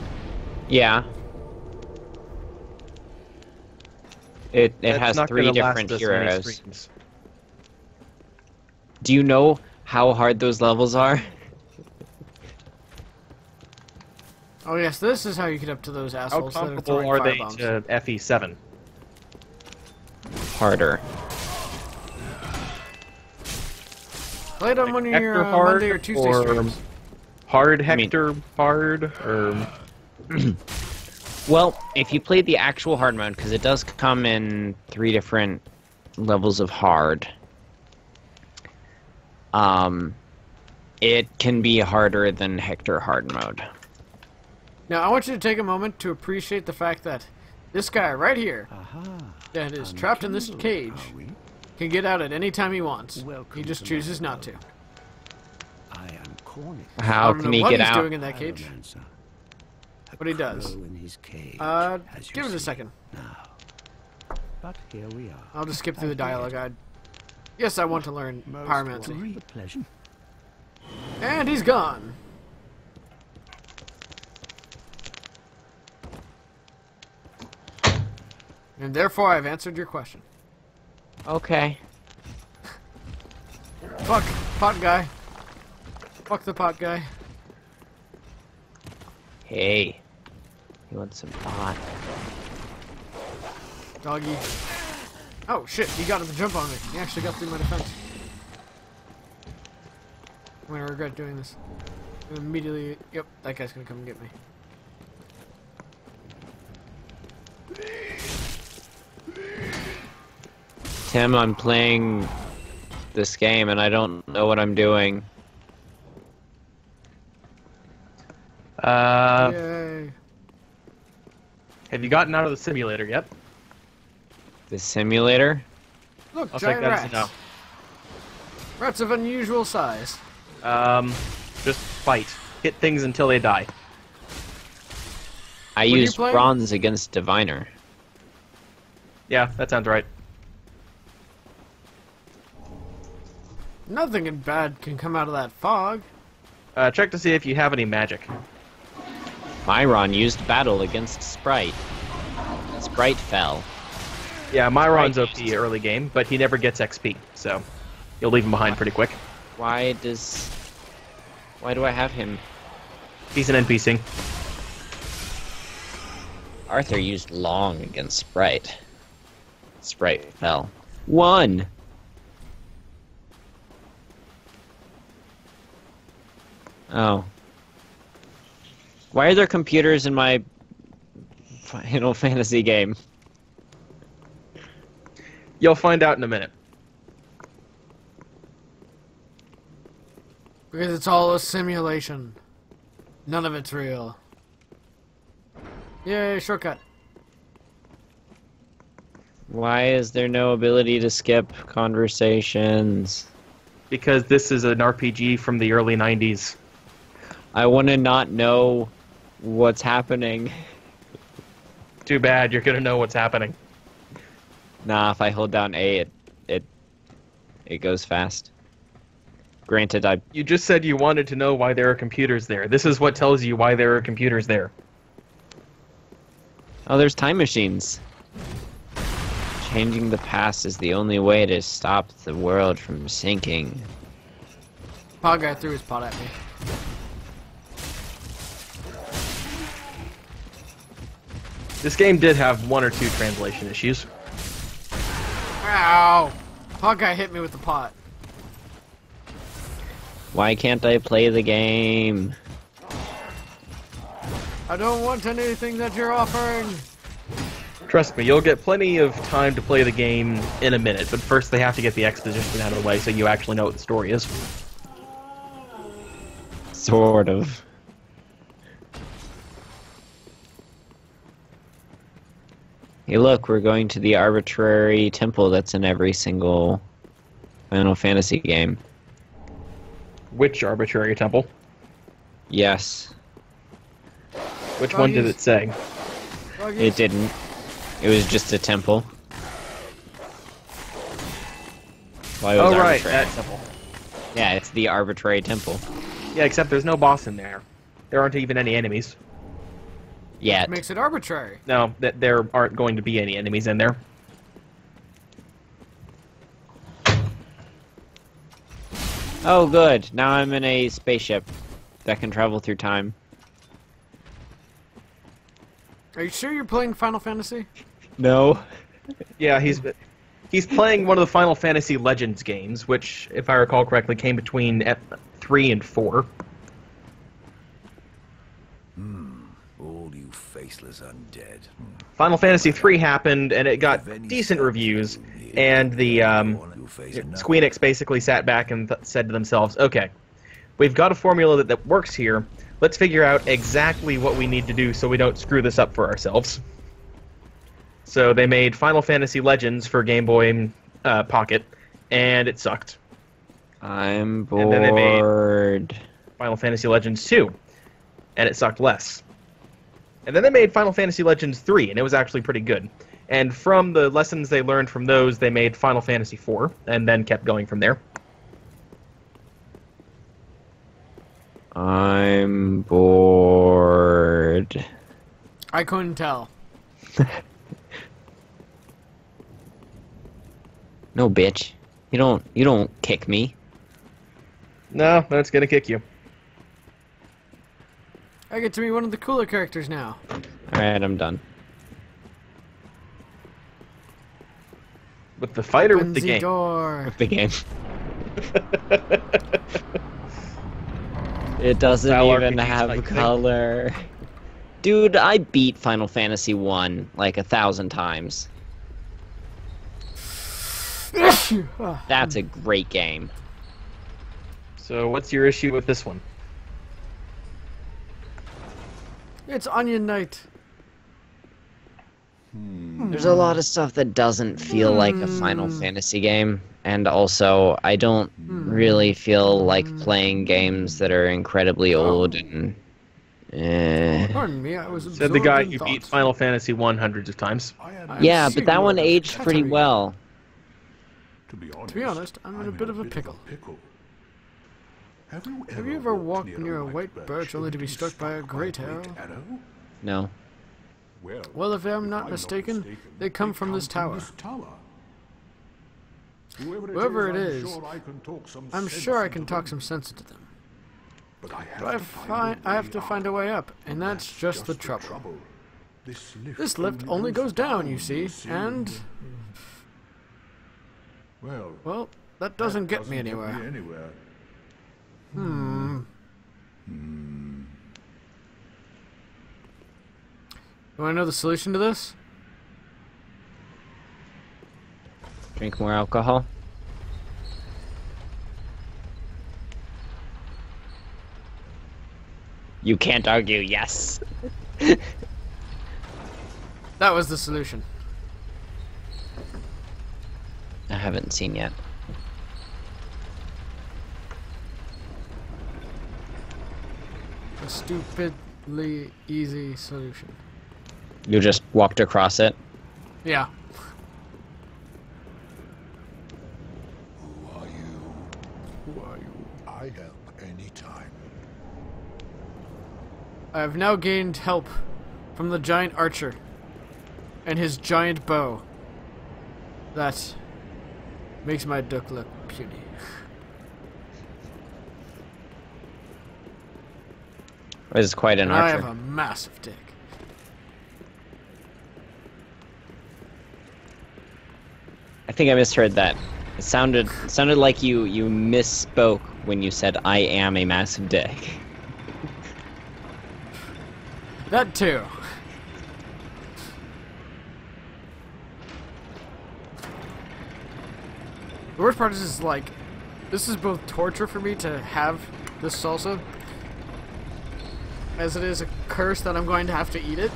Yeah. It That's has not 3 gonna last different us many heroes. streams. Do you know how hard those levels are? Oh yes, this is how you get up to those How assholes that are comparable throwing are they firebombs. to FE7? Harder. Play it on one of your Hector hard Monday or Tuesday or streams. hard I mean- Hector hard or Well, if you play the actual hard mode, because it does come in 3 different levels of hard, it can be harder than Hector hard mode. Now I want you to take a moment to appreciate the fact that this guy right here, that is trapped in this cage, can get out at any time he wants. He just chooses not to. I am Corny. I How don't can know he what get he's out? doing in that cage, but he does. In his cage, as you Give it a see second. Now. But here we are. I'll just skip through the dialogue guide. Yes, I want to learn pyromancy. With pleasure. And he's gone. And therefore, I've answered your question. Okay. Fuck, pot guy. Fuck the pot guy. Hey. You want some pot? Doggy. Oh shit, he got him to jump on me. He actually got through my defense. I'm gonna regret doing this. Immediately, yep, that guy's gonna come and get me. Tim, I'm playing this game and I don't know what I'm doing. Yay. have you gotten out of the simulator yet? The simulator? Look, I'll take giant that rats. as a no. Rats of unusual size. Just fight. Hit things until they die. I What are you used playing? bronze against Diviner. Yeah, that sounds right. Nothing bad can come out of that fog. Check to see if you have any magic. Myron used battle against Sprite. Sprite fell. Yeah, Myron's Right. OP early game, but he never gets XP, so you'll leave him behind pretty quick. Why do I have him? He's an NPC. Arthur used long against Sprite. Sprite fell. 1! Oh. Why are there computers in my Final Fantasy game? You'll find out in a minute. Because it's all a simulation. None of it's real. Yay, shortcut. Why is there no ability to skip conversations? Because this is an RPG from the early 90s. I want to not know what's happening. Too bad, you're gonna know what's happening. Nah, if I hold down A, it goes fast. Granted, You just said you wanted to know why there are computers there. This is what tells you why there are computers there. oh, there's time machines. Changing the past is the only way to stop the world from sinking. Pod guy threw his pot at me. This game did have 1 or 2 translation issues. Ow! Pod guy hit me with the pot. Why can't I play the game? I don't want anything that you're offering. Trust me, you'll get plenty of time to play the game in a minute, but first they have to get the exposition out of the way so you actually know what the story is. Sort of. Hey look, we're going to the arbitrary temple that's in every single Final Fantasy game. Which arbitrary temple? Yes. Which one did it say? It didn't. It was just a temple. Why was Oh right, arbitrary? that temple. Yeah, it's the arbitrary temple. Yeah, except there's no boss in there. There aren't even any enemies. Yet. Makes it arbitrary. No, there aren't going to be any enemies in there. Oh good, now I'm in a spaceship that can travel through time. Are you sure you're playing Final Fantasy? No. Yeah, he's playing one of the Final Fantasy Legends games, which, if I recall correctly, came between 3 and 4. All you faceless undead. Final Fantasy 3 happened, and it got decent reviews, and the Square Enix basically sat back and said to themselves, okay, we've got a formula that works here, let's figure out exactly what we need to do so we don't screw this up for ourselves. So they made Final Fantasy Legends for Game Boy Pocket, and it sucked. I'm bored. And then they made Final Fantasy Legends 2, and it sucked less. And then they made Final Fantasy Legends 3, and it was actually pretty good. And from the lessons they learned from those, they made Final Fantasy 4, and then kept going from there. I'm bored. I couldn't tell. No, bitch. You don't kick me. No, that's gonna kick you. I get to be one of the cooler characters now. Alright, I'm done. With the fight or with the Open game? door. With the game. It doesn't Style even RPGs have like color. Dude, I beat Final Fantasy 1 like 1,000 times. That's a great game. So what's your issue with this one? It's Onion Knight. There's a lot of stuff that doesn't feel like a Final Fantasy game, and also I don't really feel like playing games that are incredibly old and Pardon me, I was Said the guy absorbed in who beat thought. Final Fantasy 1 hundreds of times. yeah, but that one aged pretty well. To be honest, I'm in a bit of a pickle. Have you ever walked near a white birch only to be struck by a great arrow? No. Well, if I'm not mistaken, they come from this tower. Whoever it is, I'm sure I can talk some sense into them. But I have to find a way up, and that's just the trouble. This lift only goes down, you see, and... well, that doesn't get me anywhere. Do I know the solution to this? Drink more alcohol. You can't argue, yes. That was the solution. I haven't seen yet. A stupidly easy solution. You just walked across it. Yeah. Who are you? Who are you? I help anytime. I have now gained help from the giant archer and his giant bow. That makes my duck look puny. This is quite an I archer. have a massive dick. I think I misheard that. It sounded like you misspoke when you said I am a massive dick. That too. The worst part is like, this is both torture for me to have this salsa, as it is a curse that I'm going to have to eat it,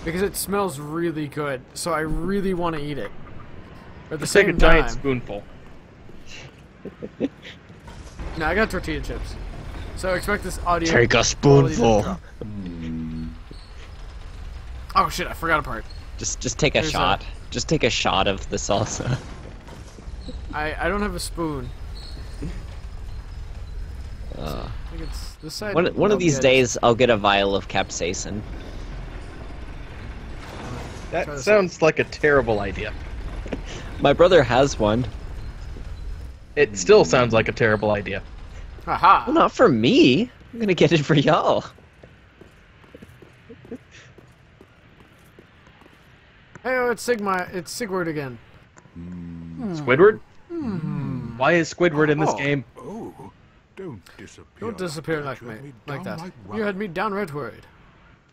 because it smells really good, so I really want to eat it. But at the Just take a same giant time, spoonful. no, I got tortilla chips. So expect this audio. Take a quality to spoonful. drop. Oh shit, I forgot a part. Just take a There's shot. Just take a shot of the salsa. I don't have a spoon. Uh, I think it's this side. one of these days, I'll get a vial of capsaicin. That Try this sounds like a terrible idea. My brother has one. It still sounds like a terrible idea. Haha. Well, not for me. I'm gonna get it for y'all. Hey, oh, it's Sigward again. Squidward? Why is Squidward in this Oh. game? Oh, don't disappear. Don't disappear like You had me, like that. downright You had worried. me downright worried.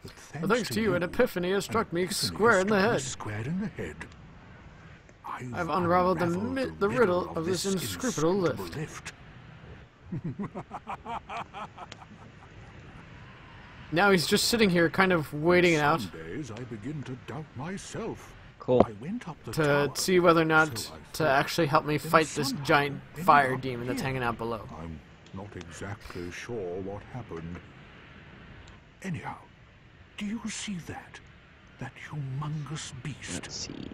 But But thanks to you, an epiphany has struck me square in the head. Square in the head. I've unraveled the riddle of this inscrutable lift. Now he's just sitting here, kind of waiting it out Some days I begin to doubt myself. Cool. I went up the to tower, see whether or not so I to thought. actually help me Then fight this somehow giant ended fire up demon that's here. hanging out below. I'm not exactly sure what happened. Anyhow, do you see that? That humongous beast? Let's see.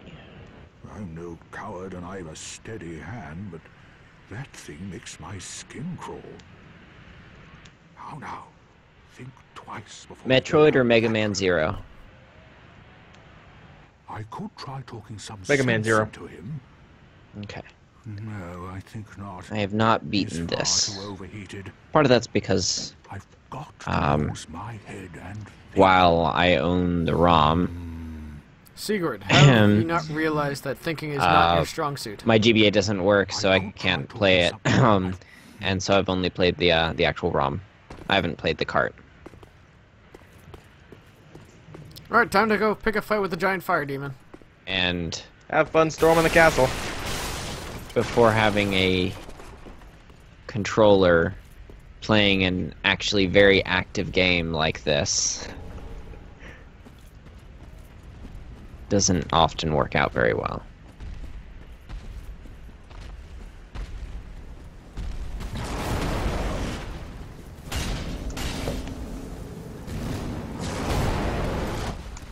I'm no coward and I've a steady hand, but that thing makes my skin crawl. How now? Think twice before... Metroid or Mega Man Zero? I could try talking some Mega Man sense Zero. into him. Okay. No, I think not. I have not He's beaten far this. too overheated. Part of that's because I've got to Um, use my head and think. while I own the ROM, Sigurd, how have you not realized that thinking is not your strong suit? my GBA doesn't work, so I can't play it. And so I've only played the actual ROM. I haven't played the cart. Alright, time to go pick a fight with the giant fire demon. And Have fun storming the castle. before having a controller playing an actually very active game like this doesn't often work out very well.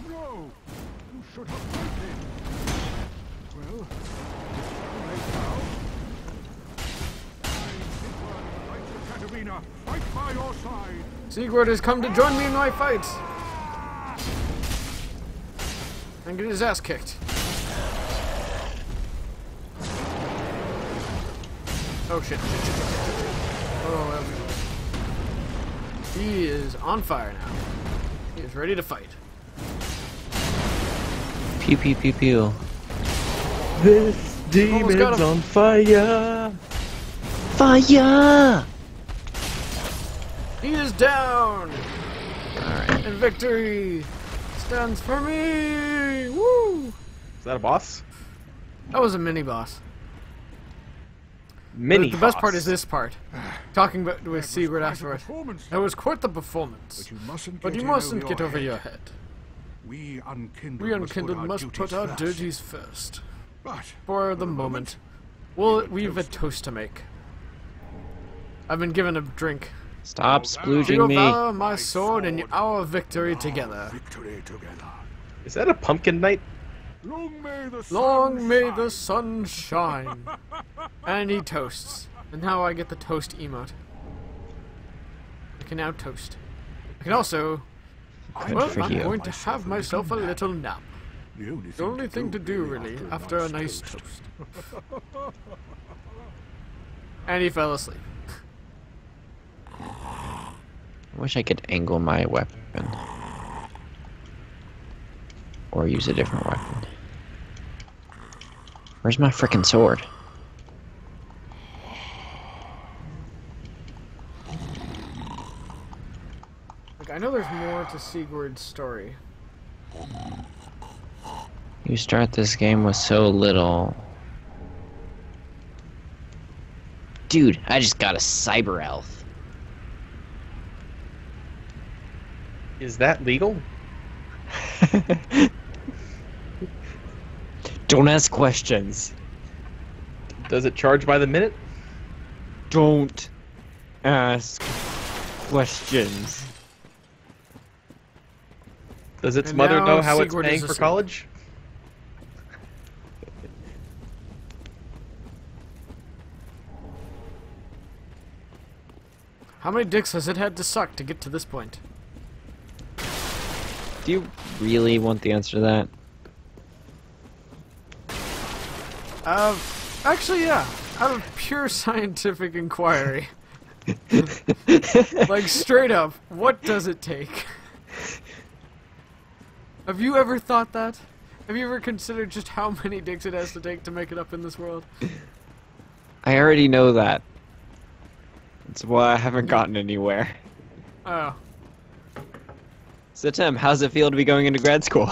No! You should have waited. Well, it's too late now. Knights of Katarina, fight by your side. Sigurd has come to join me in my fight! And get his ass kicked. Oh shit. Oh, he is on fire now. He is ready to fight. Pew pew pew pew. This Almost got demon's him. on fire! Fire! He is down! Alright. And victory stands for me! Woo! Is that a boss? That was a mini boss. Mini The best boss. part is this part. Talking about with Sigurd Quite a afterward. performance, That was quite the performance. But you mustn't get over your head. We unkindled, We unkindled must put our first. duties first. But For the moment. Well, we've a toast to make. I've been given a drink. Stop To splooging me. devour my sword and our victory together. victory together. Is that a pumpkin knight? Long may the sun Long may the shine. sun shine. And he toasts. And now I get the toast emote. I can now toast. I can also... Well, for I'm you. going to have myself a little nap. The The only thing to do, really, after a nice toast. And he fell asleep. I wish I could angle my weapon. Or use a different weapon. Where's my frickin' sword? Like, I know there's more to Sigurd's story. You start this game with so little. Dude, I just got a cyber elf. Is that legal? Don't ask questions. Does it charge by the minute? Don't ask questions. Does its And mother now know how Sigurd it's is paying a for sword. college? How many dicks has it had to suck to get to this point? Do you really want the answer to that? Actually, yeah. Out of pure scientific inquiry. Like, straight up, what does it take? Have you ever thought that? Have you ever considered just how many dicks it has to take to make it up in this world? I already know that. That's why I haven't gotten anywhere. Oh. So Tim, how's it feel to be going into grad school?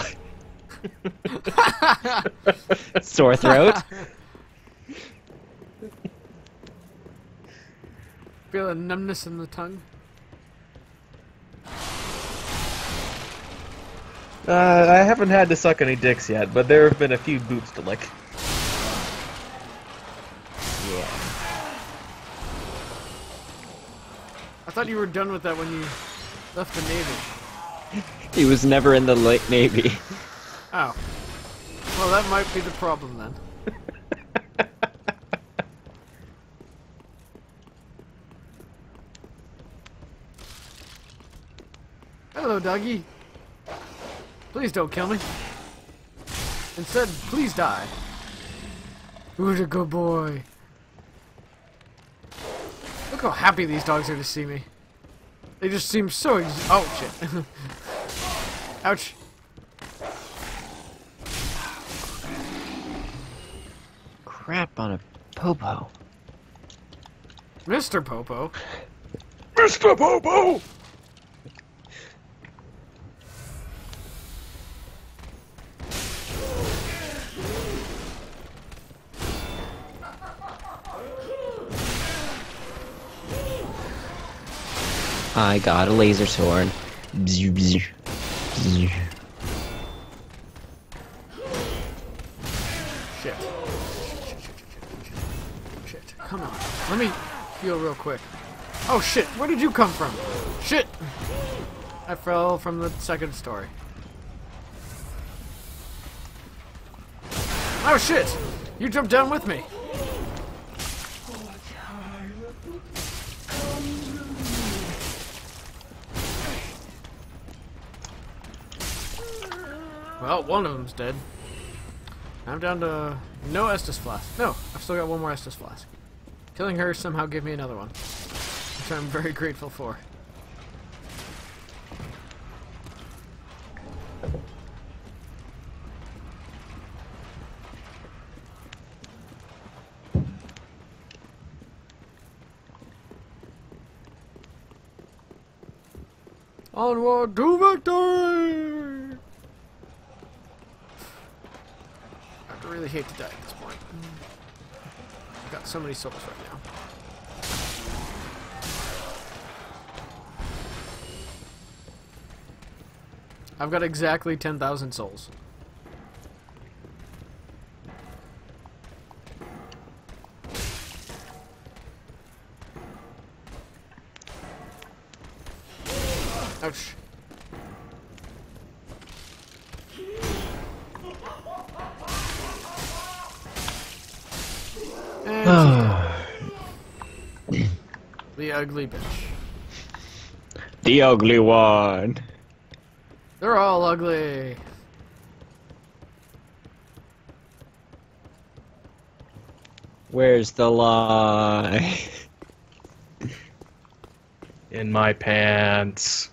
Sore throat? Feel a numbness in the tongue? I haven't had to suck any dicks yet, but there have been a few boots to lick. Yeah. I thought you were done with that when you left the Navy. He was never in the Navy. Oh. Well, that might be the problem then. Hello, doggy. Please don't kill me. Instead, please die. Who's a good boy? Look how happy these dogs are to see me. They just seem so oh, shit. Ouch. Crap on a popo. Mr. Popo. Mr. Popo! I got a laser sword. Bzz, bzz, bzz. Shit. Shit. Come on. Let me heal real quick. Oh shit, where did you come from? Shit! I fell from the second story. Oh shit! You jumped down with me! Well, one of them's dead. I'm down to no Estus Flask. No, I've still got one more Estus Flask. Killing her somehow gave me another one, which I'm very grateful for. Onward to victory! I really hate to die at this point. I've got so many souls right now. I've got exactly 10,000 souls. Ouch. The ugly bitch. The ugly one. They're all ugly. Where's the lie? Yeah, In my pants.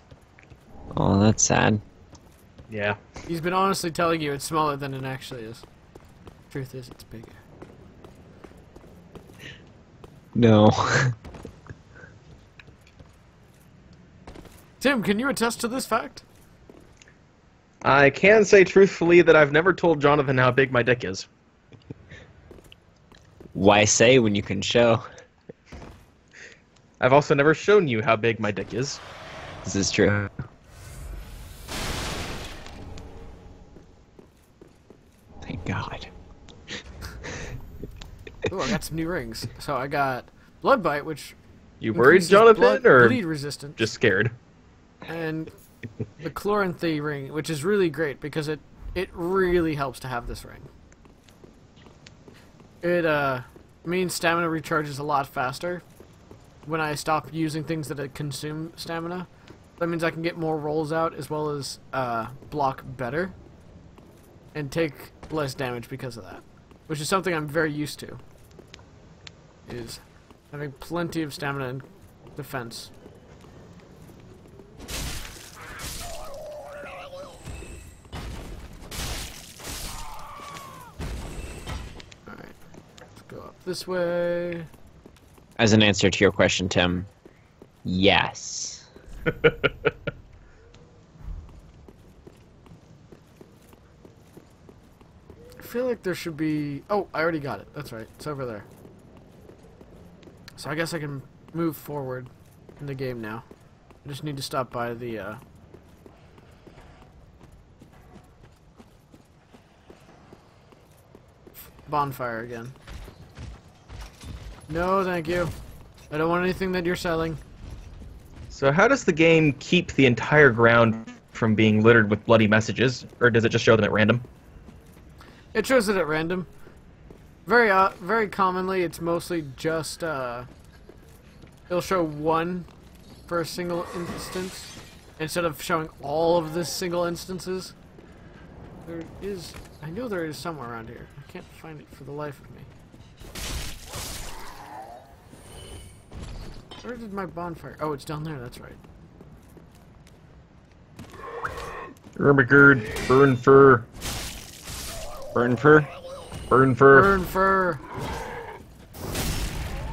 Oh, that's sad. Yeah. He's been honestly telling you it's smaller than it actually is. Truth is, it's bigger. No. Tim, can you attest to this fact? I can say truthfully that I've never told Jonathan how big my dick is. Why say when you can show? I've also never shown you how big my dick is. This is true. Thank God. Ooh, I got some new rings. So I got Blood Bite, which You worried, increases Jonathan, or bleed resistance, just scared? and the Chloranthy ring, which is really great because it really helps to have this ring. It means stamina recharges a lot faster when I stop using things that consume stamina. That means I can get more rolls out as well as block better and take less damage because of that, which is something I'm very used to, is having plenty of stamina and defense. Alright, let's go up this way. As an answer to your question, Tim, yes. I feel like there should be... Oh, I already got it. That's right. It's over there. So I guess I can move forward in the game now. I just need to stop by the, bonfire again. No, thank you. I don't want anything that you're selling. So how does the game keep the entire ground from being littered with bloody messages, or does it just show them at random? It shows it at random. Very commonly, it's mostly just, it'll show one for a single instance, instead of showing all of the single instances. There is... I know there is somewhere around here. I can't find it for the life of me. Where did my bonfire... Oh, it's down there, that's right. Ermagerd, burn fur. Burn fur? Burn fur. Burn fur!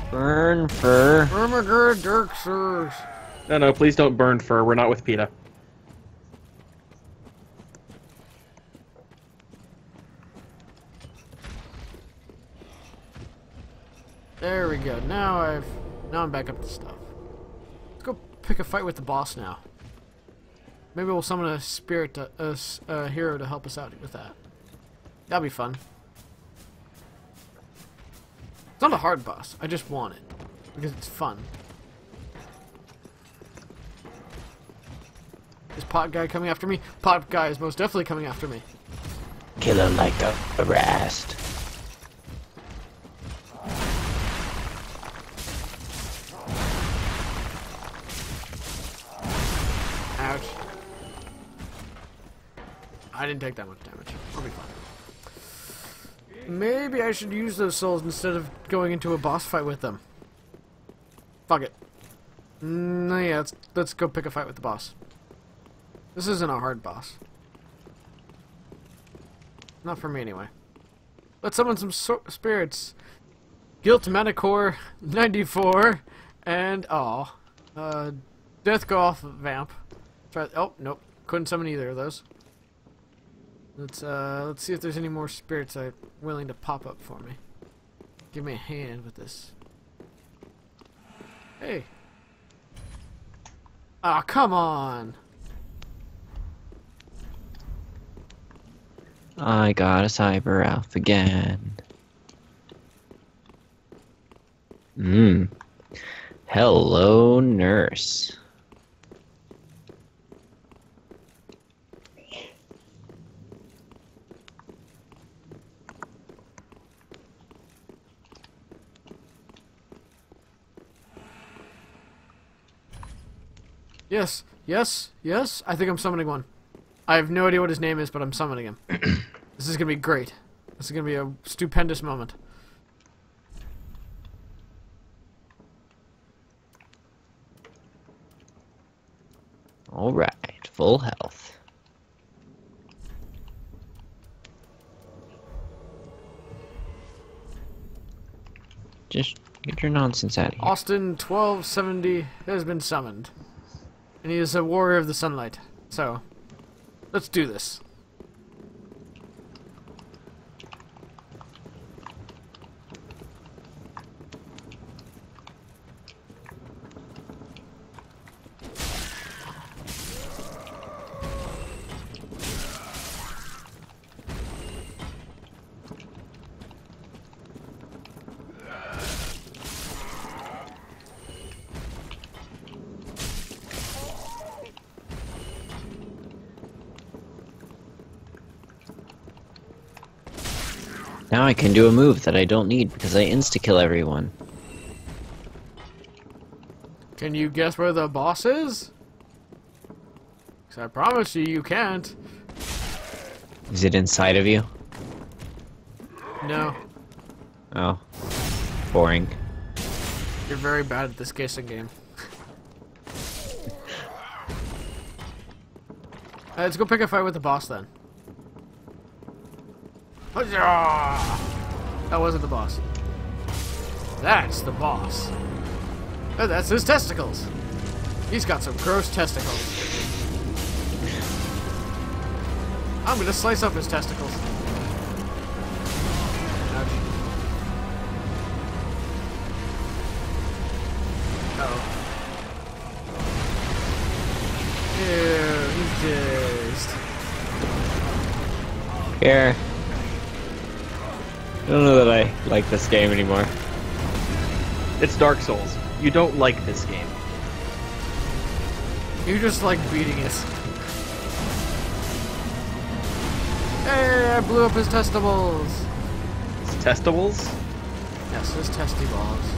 Burn fur. Ermagerd Dirksers! No, please don't burn fur. We're not with PETA. There we go. Now I'm back up to stuff. Let's go pick a fight with the boss now. Maybe we'll summon a spirit, a hero to help us out with that. That'll be fun. It's not a hard boss. I just want it because it's fun. Is Pot Guy coming after me? Pot Guy is most definitely coming after me. Kill him like the rest. Ouch. I didn't take that much damage. I'll be fine. Maybe I should use those souls instead of going into a boss fight with them. Fuck it. No, yeah, let's go pick a fight with the boss. This isn't a hard boss. Not for me, anyway. Let's summon some spirits. Guilt Manicore 94 and Death Goth Vamp. Try. Oh nope, couldn't summon either of those. Let's see if there's any more spirits that are willing to pop up for me. Give me a hand with this. Hey. Ah, come on. I got a cyber elf again. Hello, nurse. Yes, yes, yes. I think I'm summoning one. I have no idea what his name is, but I'm summoning him. This is gonna be great. This is gonna be a stupendous moment. Alright, full health. Just get your nonsense out of here. Austin 1270 has been summoned. And he is a warrior of the sunlight. So, let's do this. Now I can do a move that I don't need because I insta-kill everyone. Can you guess where the boss is? Because I promise you, you can't. Is it inside of you? No. Oh. Boring. You're very bad at this guessing game. Let's go pick a fight with the boss then. Huzzah! That wasn't the boss. That's the boss. Oh, that's his testicles. He's got some gross testicles. I'm gonna slice up his testicles. Ouch. Uh-oh. Ew, he's dazed. Pierre. I don't know that I like this game anymore. It's Dark Souls. You don't like this game. You just like beating it. Hey, I blew up his testicles. It's Testables? Yes, his testy balls.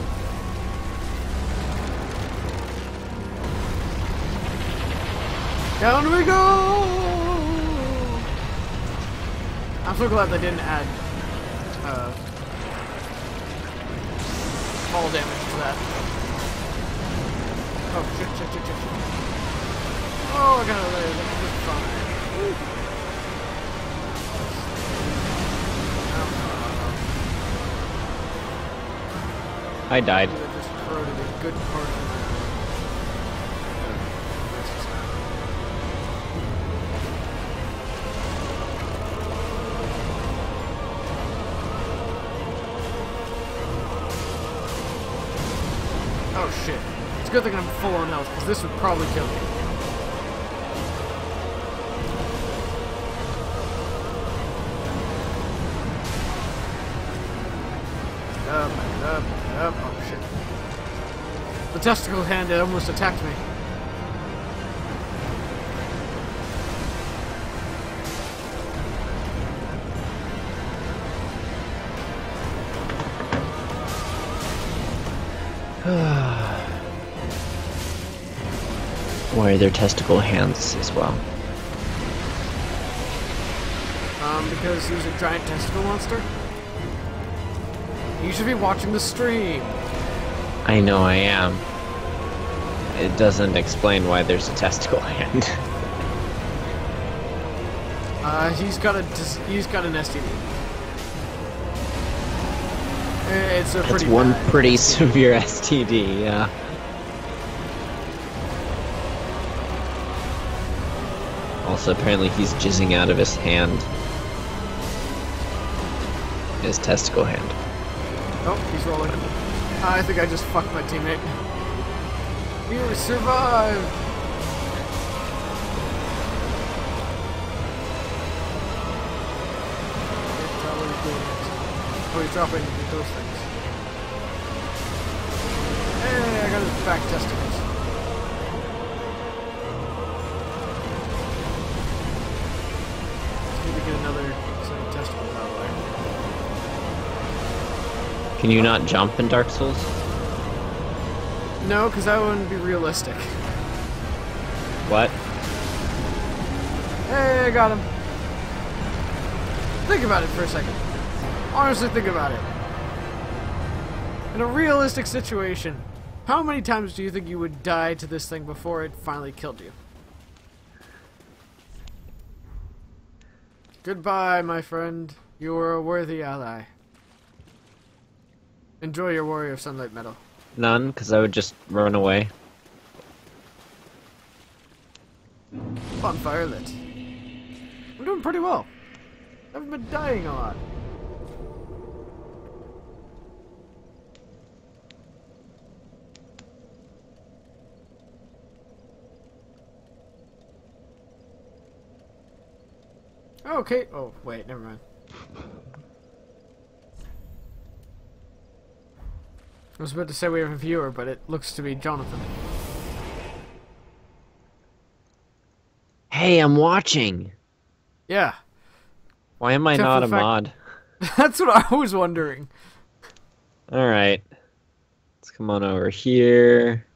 Down we go! I'm so glad they didn't add fall damage to that. Oh shit, shit, shit, shit, shit. Oh, I got it there. That's fine. I died. I just corroded a good part of Oh shit. It's a good thing I'm full on health, because this would probably kill me. Up. Oh shit. The testicle hand almost attacked me. Why are there testicle hands as well? Because he's a giant testicle monster. You should be watching the stream. I know I am. It doesn't explain why there's a testicle hand. He's got an STD. It's a That's pretty one bad pretty STD. severe STD, yeah. Also, apparently he's jizzing out of his hand. His testicle hand. Oh, he's rolling. I think I just fucked my teammate. You survived! Oh, he's dropping those things. Hey, I got his back testicles. Need to get another set of testicles out of there. Can you not jump in Dark Souls? No, because that wouldn't be realistic. What? Hey, I got him. Think about it for a second. Honestly, think about it. In a realistic situation, how many times do you think you would die to this thing before it finally killed you? Goodbye, my friend. You were a worthy ally. Enjoy your Warrior of Sunlight medal. None, because I would just run away. Bonfire lit. I'm doing pretty well. I haven't been dying a lot. Okay. Oh, wait, never mind. I was about to say we have a viewer, but it looks to be Jonathan. Hey, I'm watching. Yeah. Why am I Except not for a the fact- mod? That's what I was wondering. Alright. Let's come on over here.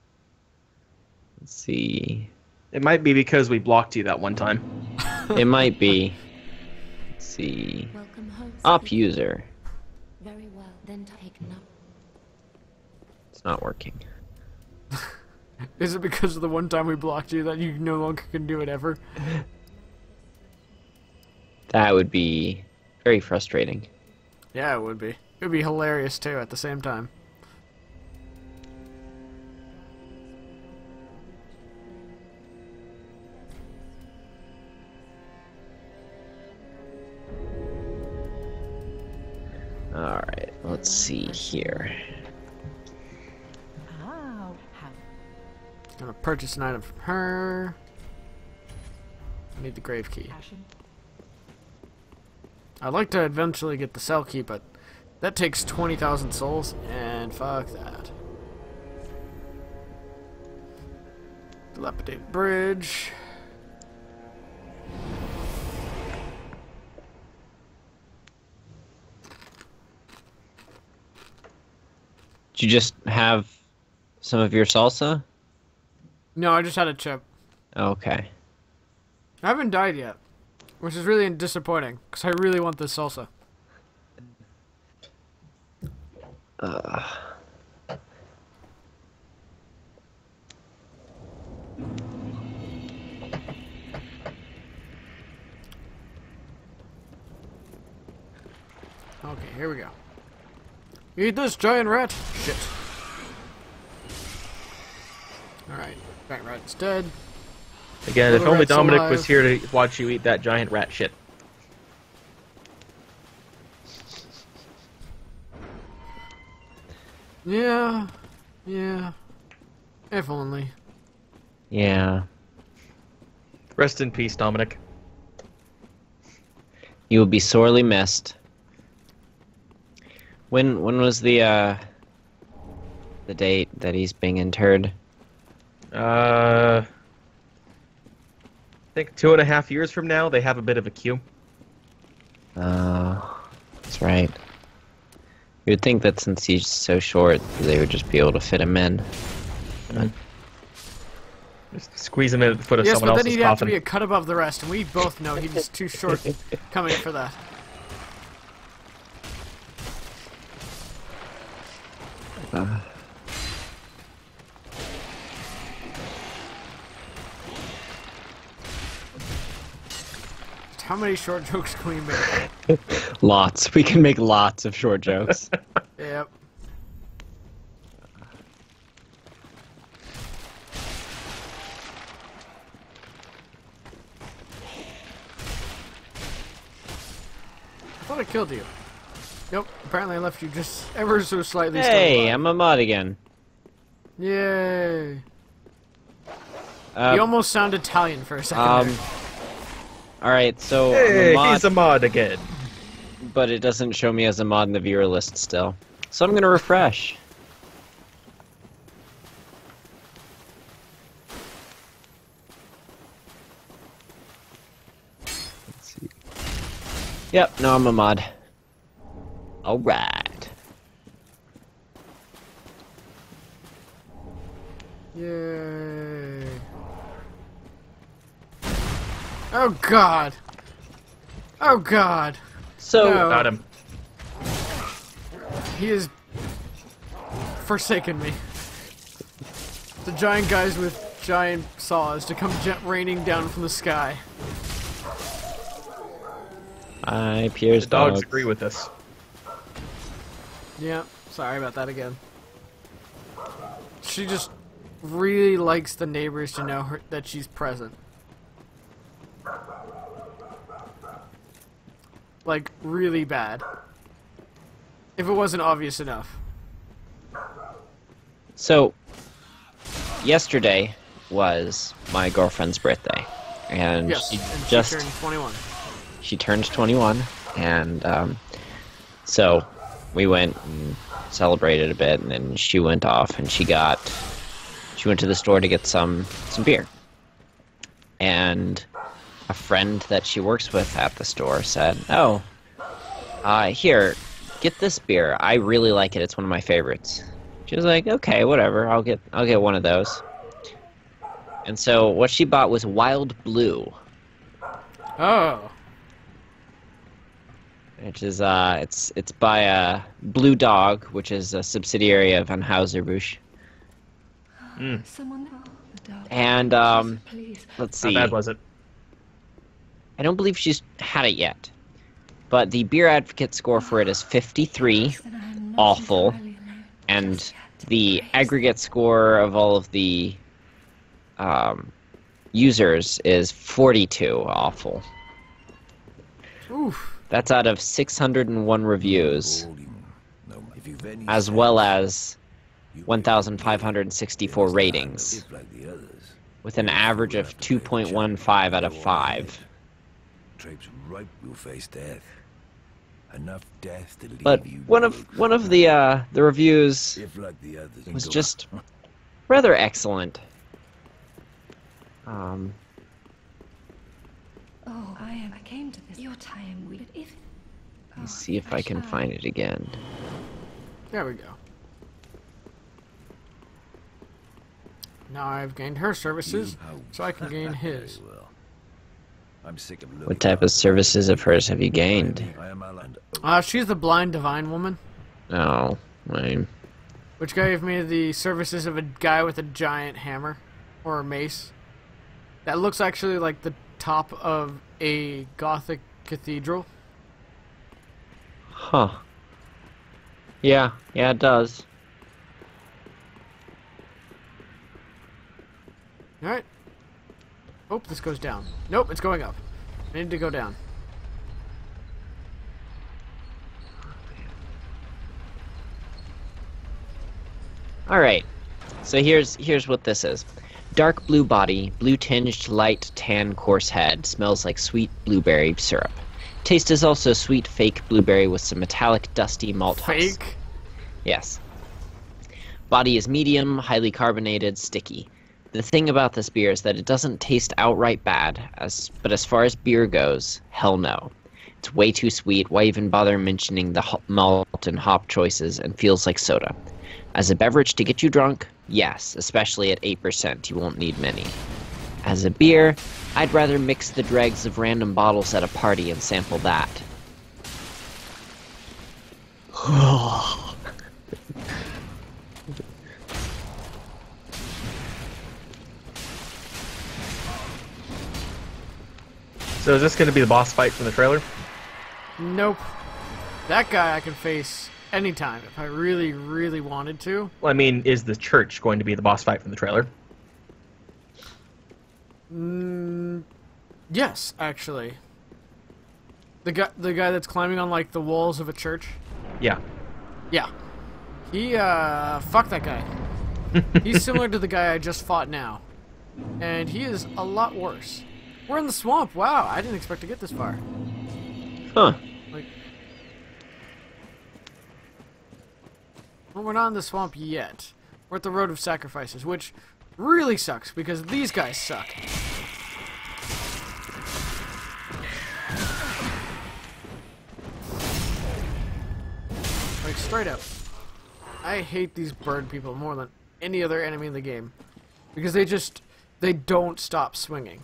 Let's see. It might be because we blocked you that one time. It might be. Let's see. Welcome home. Up user. Very well. Then take no. It's not working. Is it because of the one time we blocked you that you no longer can do it ever? That would be very frustrating. Yeah, it would be. It would be hilarious too at the same time. Alright, let's see here. Gonna purchase an item from her. I need the grave key. I'd like to eventually get the cell key, but that takes 20,000 souls, and fuck that. Dilapidated bridge. Did you just have some of your salsa? No, I just had a chip. Okay. I haven't died yet, which is really disappointing, because I really want this salsa. Okay, here we go. Eat this, giant rat! Shit. Alright, giant rat's dead. Again, if Little only rat's Dominic alive. was here to watch you eat that giant rat shit. Yeah. If only. Yeah. Rest in peace, Dominic. You will be sorely missed. When was the date that he's being interred? I think 2.5 years from now, they have a bit of a queue. That's right. You'd think that since he's so short, they would just be able to fit him in. Just squeeze him in at the foot of Yes, someone but then else's he'd have to coffin. be a cut above the rest, and we both know he's too short coming for that. How many short jokes can we make? Lots. We can make lots of short jokes. Yep. I thought I killed you. Nope, apparently I left you just ever so slightly still Hey, alive. I'm a mod again. Yay. You almost sound Italian for a second there. Alright, so I'm Hey, a mod, he's a mod again. but it doesn't show me as a mod in the viewer list still. So I'm gonna refresh. Let's see. Yep, no, I'm a mod. Alright. Yay. Oh god. Oh god. So, No. Got him. He has forsaken me. The giant guys with giant saws to come raining down from the sky. Hi, Pierre's The dogs dogs. agree with this. Yeah, sorry about that again. She just really likes the neighbors to know that she's present. Like, really bad. If it wasn't obvious enough. So, yesterday was my girlfriend's birthday, and Yes, she and just she turned 21. she turned 21, and so we went and celebrated a bit, and then she went off, and she went to the store to get some beer, and a friend that she works with at the store said, "Oh, here, get this beer. I really like it. It's one of my favorites." She was like, "Okay, whatever. I'll get one of those." And so what she bought was Wild Blue, Oh. which is it's by Blue Dog, which is a subsidiary of Anheuser-Busch. Someone. And let's How see. bad was it? I don't believe she's had it yet, but the beer advocate score for it is 53, awful, and the aggregate score of all of the users is 42, awful. Oof. That's out of 601 reviews, as well as 1,564 ratings, with an average of 2.15 out of 5. Trapes ripe will face death. Enough death to leave But you one of the reviews if like the others was go just rather excellent. Oh, I came to this. Your time. But if. Let me see if I can find it again. There we go. Now I've gained her services, so I can gain his. Very well. I'm sick of looking What type of services of hers have you gained? I am Alan. She's the blind divine woman, Oh, lame. which gave me the services of a guy with a giant hammer, or a mace. That looks actually like the top of a Gothic cathedral. Huh. Yeah, it does. Alright. Hope this goes down. Nope, it's going up. I need to go down. Alright, so here's what this is. Dark blue body, blue tinged light tan coarse head, smells like sweet blueberry syrup. Taste is also sweet fake blueberry with some metallic dusty malt husk. Fake? Yes. Body is medium, highly carbonated, sticky. The thing about this beer is that it doesn't taste outright bad, but as far as beer goes, hell no. It's way too sweet, why even bother mentioning the malt and hop choices, and feels like soda. As a beverage to get you drunk, yes, especially at 8%, you won't need many. As a beer, I'd rather mix the dregs of random bottles at a party and sample that. So is this going to be the boss fight from the trailer? Nope. That guy I can face anytime if I really, really wanted to. Well, I mean, is the church going to be the boss fight from the trailer? Yes, actually. The guy that's climbing on like the walls of a church. Yeah. Yeah. He fuck that guy. He's similar to the guy I just fought now. And he is a lot worse. We're in the swamp. Wow, I didn't expect to get this far. Huh. Like, well, we're not in the swamp yet. We're at the Road of Sacrifices, which really sucks because these guys suck. Like, straight up. I hate these bird people more than any other enemy in the game. Because they don't stop swinging.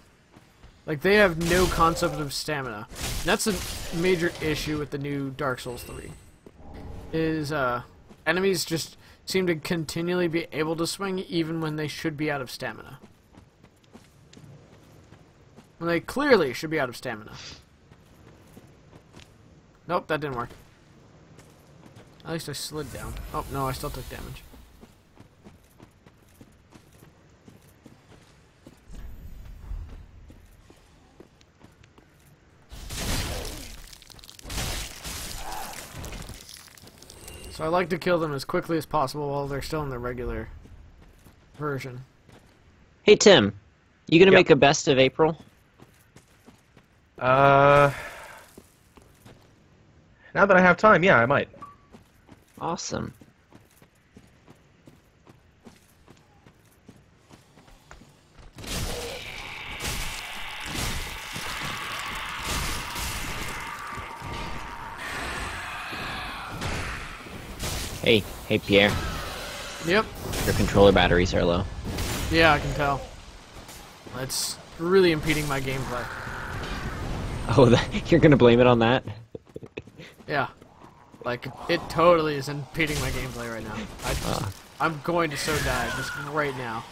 Like, they have no concept of stamina. And that's a major issue with the new Dark Souls 3. Is, enemies just seem to continually be able to swing even when they should be out of stamina. When they clearly should be out of stamina. Nope, that didn't work. At least I slid down. Oh, no, I still took damage. So I like to kill them as quickly as possible while they're still in the regular version. Hey Tim, you gonna Yep. make a best of April? Now that I have time, yeah, I might. Awesome. Hey Pierre, Yep. your controller batteries are low. Yeah, I can tell. It's really impeding my gameplay. Oh, you're gonna blame it on that? Yeah. Like, it totally is impeding my gameplay right now. I'm going to so die just right now.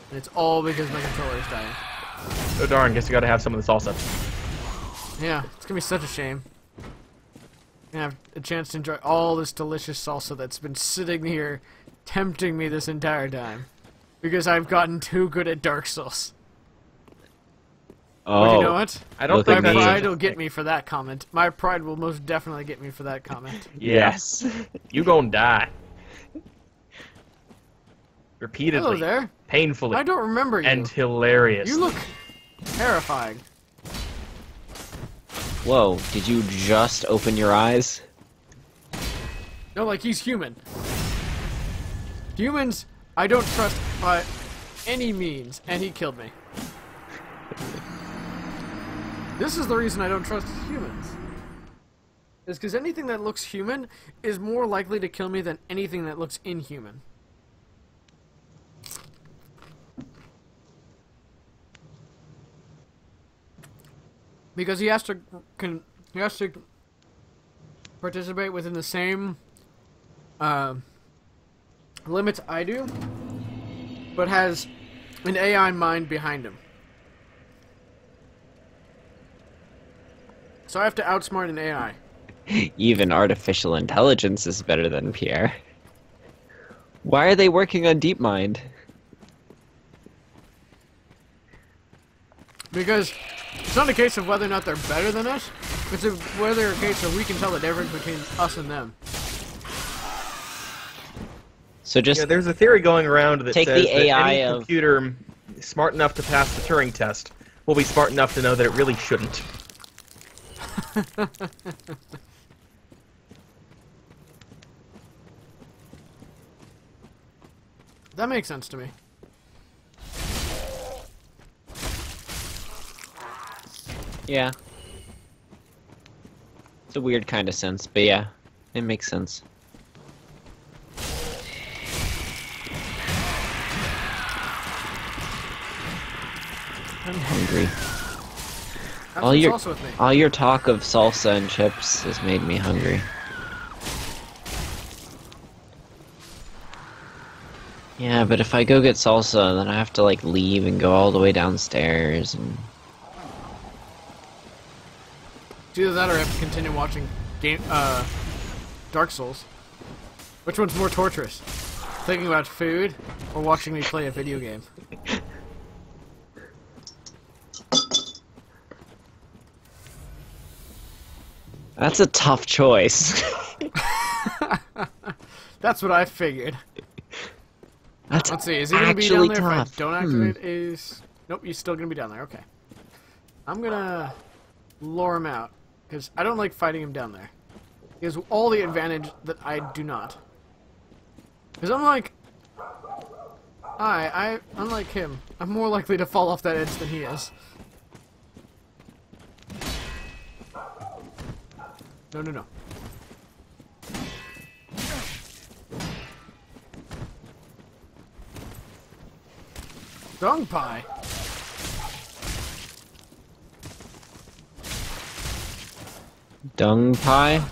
And it's all because my controller is dying. Oh darn, guess you gotta have some of the salsa. Yeah, it's gonna be such a shame. I have a chance to enjoy all this delicious salsa that's been sitting here tempting me this entire time. Because I've gotten too good at Dark Souls. Oh, But you know what? I don't Look think at My me. that's pride will get me for that comment. My pride will most definitely get me for that comment. yes. You gonna die. Repeatedly. Hello there. Painfully. I don't remember you. And hilarious. You look terrifying. Whoa, did you just open your eyes? No, like he's human. Humans, I don't trust by any means, and he killed me. This is the reason I don't trust humans. Is because anything that looks human is more likely to kill me than anything that looks inhuman. Because he has to participate within the same limits I do, but has an AI mind behind him. So I have to outsmart an AI. Even artificial intelligence is better than Pierre. Why are they working on DeepMind? Because it's not a case of whether or not they're better than us, it's whether a case of we can tell the difference between us and them. So just Yeah, there's a theory going around that take says the AI that any of- computer smart enough to pass the Turing test will be smart enough to know that it really shouldn't. That makes sense to me. yeah. It's a weird kind of sense, but yeah, it makes sense. I'm hungry. Have All some your salsa with me. all your talk of salsa and chips has made me hungry. Yeah, but if I go get salsa, then I have to like leave and go all the way downstairs and It's either that or I have to continue watching Dark Souls. Which one's more torturous? Thinking about food or watching me play a video game? that's a tough choice. That's what I figured. That's Let's see, is he gonna be actually down there tough. if I don't activate his... Nope, he's still gonna be down there, okay. I'm gonna lure him out, because I don't like fighting him down there. He has all the advantage that I do not. Because unlike him, I'm more likely to fall off that edge than he is. No, no, no. Dung pie. Dung pie?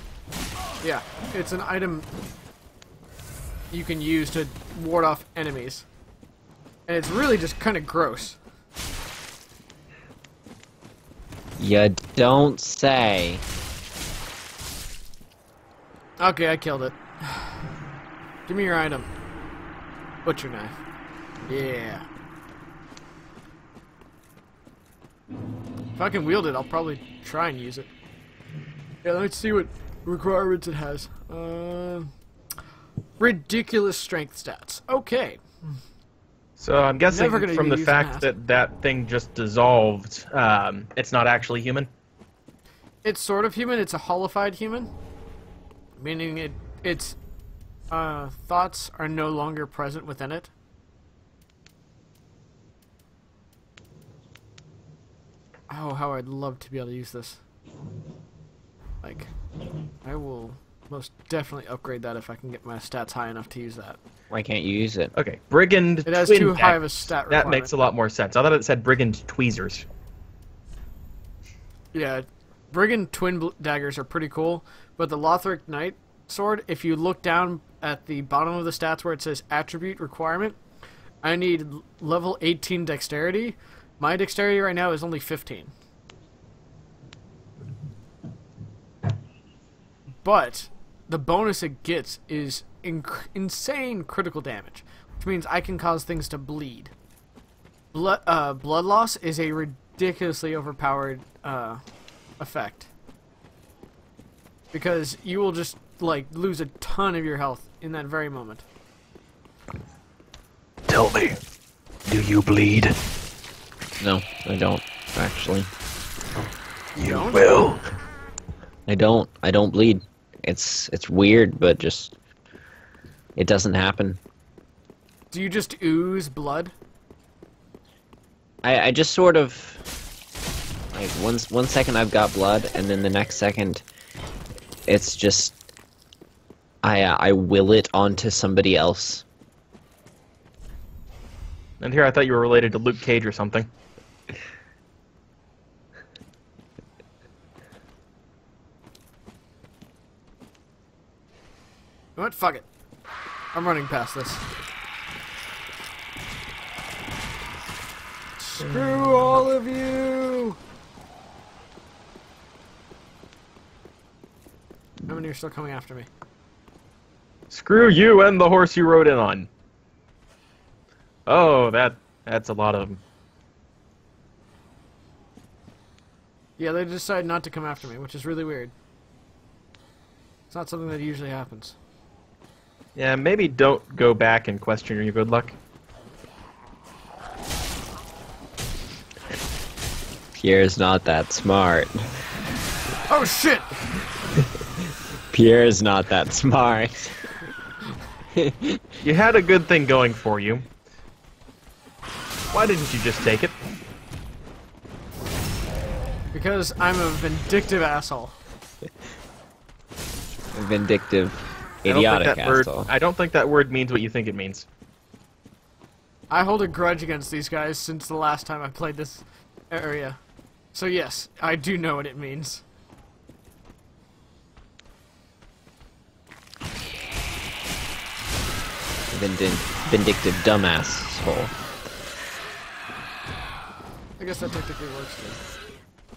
Yeah, it's an item you can use to ward off enemies. And it's really just kind of gross. You don't say. Okay, I killed it. Give me your item. Butcher knife. Yeah. If I can wield it, I'll probably try and use it. Yeah, let's see what requirements it has. Ridiculous strength stats. Okay. So I'm guessing Never gonna from the use fact that. that thing just dissolved, it's not actually human. It's sort of human. It's a holified human. Meaning its thoughts are no longer present within it. Oh, how I'd love to be able to use this. Like, I will most definitely upgrade that if I can get my stats high enough to use that. Why can't you use it? Okay, Brigand It has Twin too high of a Daggers. stat That requirement. makes a lot more sense. I thought it said Brigand Tweezers. Yeah, Brigand twin daggers are pretty cool, but the Lothric Knight sword, if you look down at the bottom of the stats where it says attribute requirement, I need level 18 dexterity. My dexterity right now is only 15. But the bonus it gets is insane critical damage, which means I can cause things to bleed. Blood loss is a ridiculously overpowered effect, because you will just like lose a ton of your health in that very moment. Tell me, do you bleed? No, I don't, actually. You Don't? will. I don't bleed. It's weird, but just... It doesn't happen. Do you just ooze blood? I just sort of... Like, one second I've got blood, and then the next second... It's just... I will it onto somebody else. And here I thought you were related to Luke Cage or something. You know what? Fuck it. I'm running past this. Screw all of you! How many are still coming after me? Screw you and the horse you rode in on. Oh, that's a lot of them. Yeah, they decided not to come after me, which is really weird. It's not something that usually happens. Yeah, maybe don't go back and question your good luck. Pierre's not that smart. Oh shit! Pierre's not that smart. You had a good thing going for you. Why didn't you just take it? Because I'm a vindictive asshole. Vindictive, idiotic asshole. I don't think that word means what you think it means. I hold a grudge against these guys since the last time I played this area. So yes, I do know what it means. Vindictive dumbass hole. I guess that technically works too.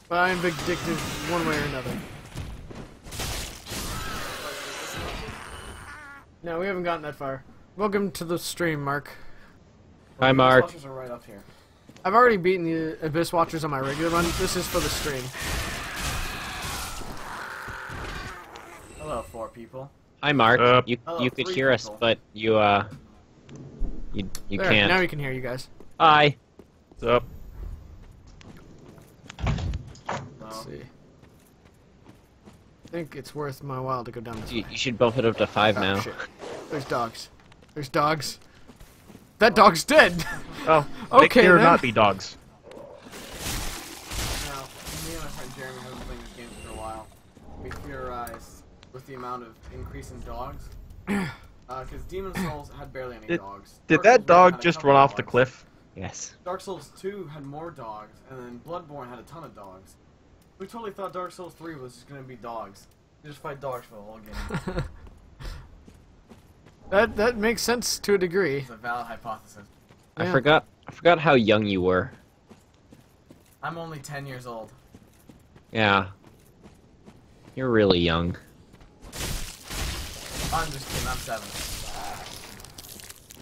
But I'm vindictive one way or another. No, we haven't gotten that far. Welcome to the stream, Mark. Hi, Mark. Watchers are right up here. I've already beaten the Abyss Watchers on my regular run. This is for the stream. Hello, 4 people. Hi, Mark. You Hello, you could 3 hear us, people. but you There, can't. now we can hear you guys. Hi. What's up? Let's see. I think it's worth my while to go down this way. You should bump it up to 5 Oh, now. shit. There's dogs. There's dogs. That dog's dead! Oh, Okay, they care then. not be dogs. Now, me and my friend Jeremy have been playing this game for a while. We theorized with the amount of increase in dogs. Because Demon Souls had barely any dogs. Did Dark that Souls 1 dog had a just couple run of off the dogs. cliff? Yes. Dark Souls 2 had more dogs, and then Bloodborne had a ton of dogs. We totally thought Dark Souls 3 was just going to be dogs. You just fight dogs for the whole game. That makes sense to a degree. It's a valid hypothesis. I Yeah. forgot how young you were. I'm only 10 years old. Yeah. You're really young. I'm just kidding, I'm 7.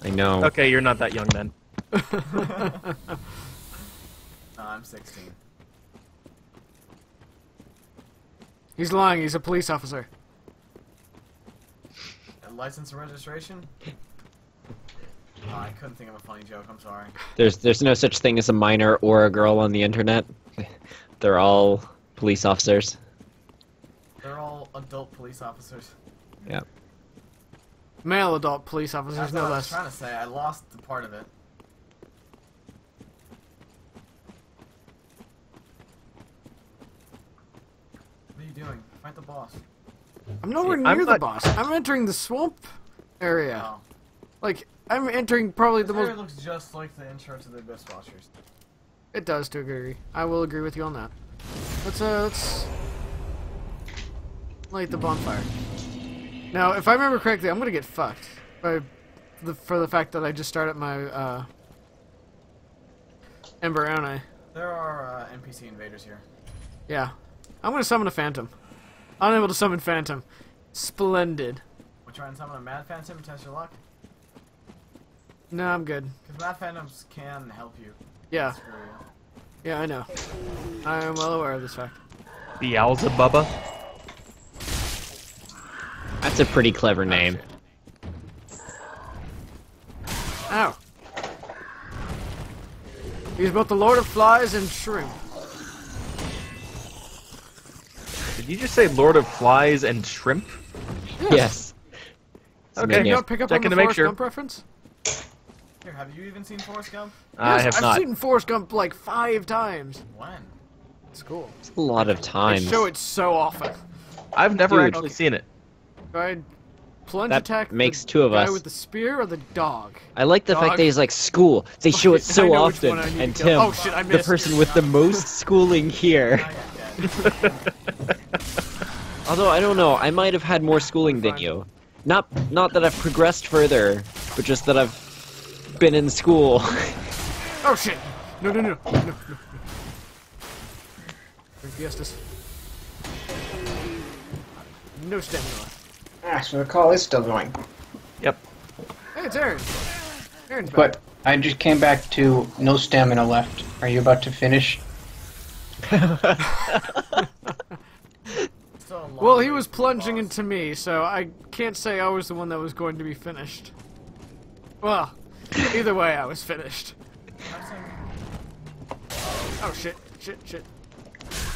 I know. Okay, you're not that young then. No, I'm 16. He's lying. He's a police officer. License and registration? Oh, I couldn't think of a funny joke, I'm sorry. There's no such thing as a minor or a girl on the internet. They're all police officers. They're all adult police officers. Yeah. Male adult police officers, That's no what I was less. trying to say. I lost the part of it. What are you doing? Fight the boss. I'm nowhere I'm near the not- boss. I'm entering the swamp area. Oh. Like, I'm entering probably This the area most... looks just like the intro to the Abyss Watchers. It does to a degree. I will agree with you on that. Let's light the bonfire. Now, if I remember correctly, I'm gonna get fucked for the fact that I just started my Ember, aren't I? There are NPC invaders here. Yeah. I'm gonna summon a phantom. Unable to summon phantom. Splendid. We'll try and summon a Mad Phantom, test your luck. No, I'm good. Because Mad Phantoms can help you. Yeah. Screw you. Yeah, I know. I am well aware of this fact. Beelzebubba. That's a pretty clever name. Ow. He's both the Lord of Flies and Shrimp. Did you just say Lord of Flies and Shrimp? Yes. It's a Okay. good Did you name. not pick up on Checking the to make Forrest sure. Gump reference? Here, have you even seen Forrest Gump? I have I've not. seen Forrest Gump like 5 times. When? It's cool. It's a lot of They time. show it so often. I've never Dude. actually seen it. Do I plunge That attack makes the two of guy us. with the spear or the dog? I like the fact Dog. that he's like school. They show it I so know which often. one I need And to kill. Tim, Oh shit, I the missed. person with the most schooling here. I got dead. Although I don't know, I might have had more schooling than Fine. you. Not that I've progressed further, but just that I've been in school. Oh shit! No. Bring Fiestas. No stamina left. Ah, so the call is still going. Yep. Hey, it's Aaron. Aaron's back. But I just came back to no stamina left. Are you about to finish? Still a long Well, he way was to the plunging boss. into me, so I can't say I was the one that was going to be finished. Well, either way, I was finished. Oh shit.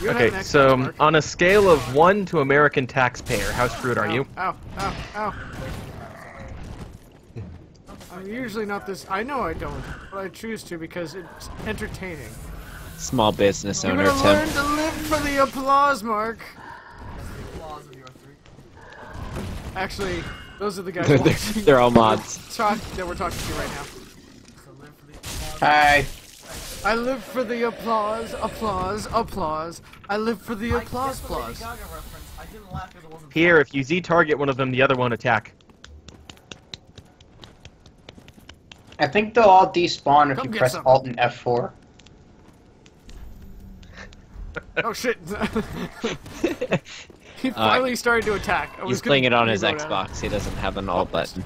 You don't have Okay, an Xbox, so Mark. on a scale of 1 to American taxpayer, how screwed are you? Ow. I'm usually not this. I know I don't, but I choose to because it's entertaining. Small business You're owner, gonna learn Tim. to live for the applause, Mark. Flaws of your 3. Actually, those are the guys They're- watching. they're all mods. that we're talking to right now. So live for the applause. Hi. I live for the applause. I live for the applause, I get the Lady applause. Gaga reference. I didn't laugh because it wasn't Pierre, funny. if you Z-target one of them, the other one attack. I think they'll all despawn if Come you get press some. Alt and F4. Oh shit! He finally started to attack. I was He's gonna playing it on his go down. Xbox. He doesn't have an alt button.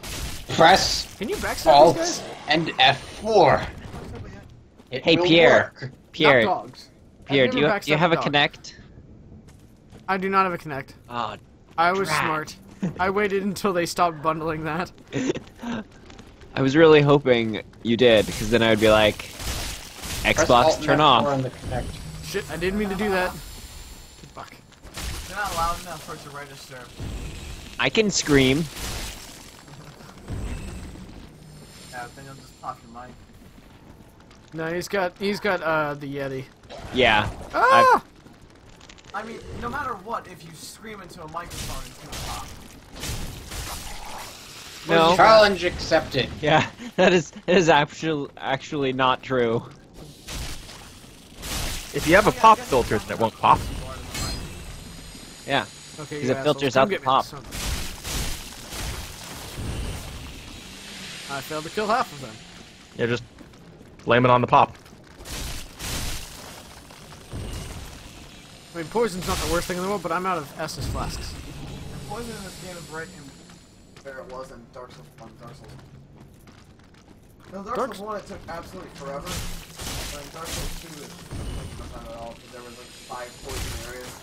Press Can you backstab Alt these guys? and F4. It Hey, will Pierre. work. Pierre, Not dogs. Pierre, I've do never you have backstabbed a dog. Connect? I do not have a Connect. Oh, I was Drat. smart. I waited until they stopped bundling that. I was really hoping you did, because then I would be like, Press Xbox, Alt and turn F4 off. on the Connect. Shit, I didn't mean to do that. Fuck. You're not loud enough for it to register. I can scream. Yeah, then you'll just pop your mic. No, he's got the Yeti. Yeah. Ah! I mean, no matter what, if you scream into a microphone, it's gonna pop. No. Challenge accepted. Yeah, that is actually not true. If you have a pop filter, then it won't pop. Yeah. Okay, Because you it filters assholes. Come out the get me, pop. son. I failed to kill half of them. Yeah, just blame it on the pop. I mean, poison's not the worst thing in the world, but I'm out of Estus flasks. The poison in this game is right in fair it was in Dark Souls 1 and Dark Souls 2. No, Dark Souls 1 it took absolutely forever. But in Dark Souls 2 it took no time at all because there was like 5 poison areas.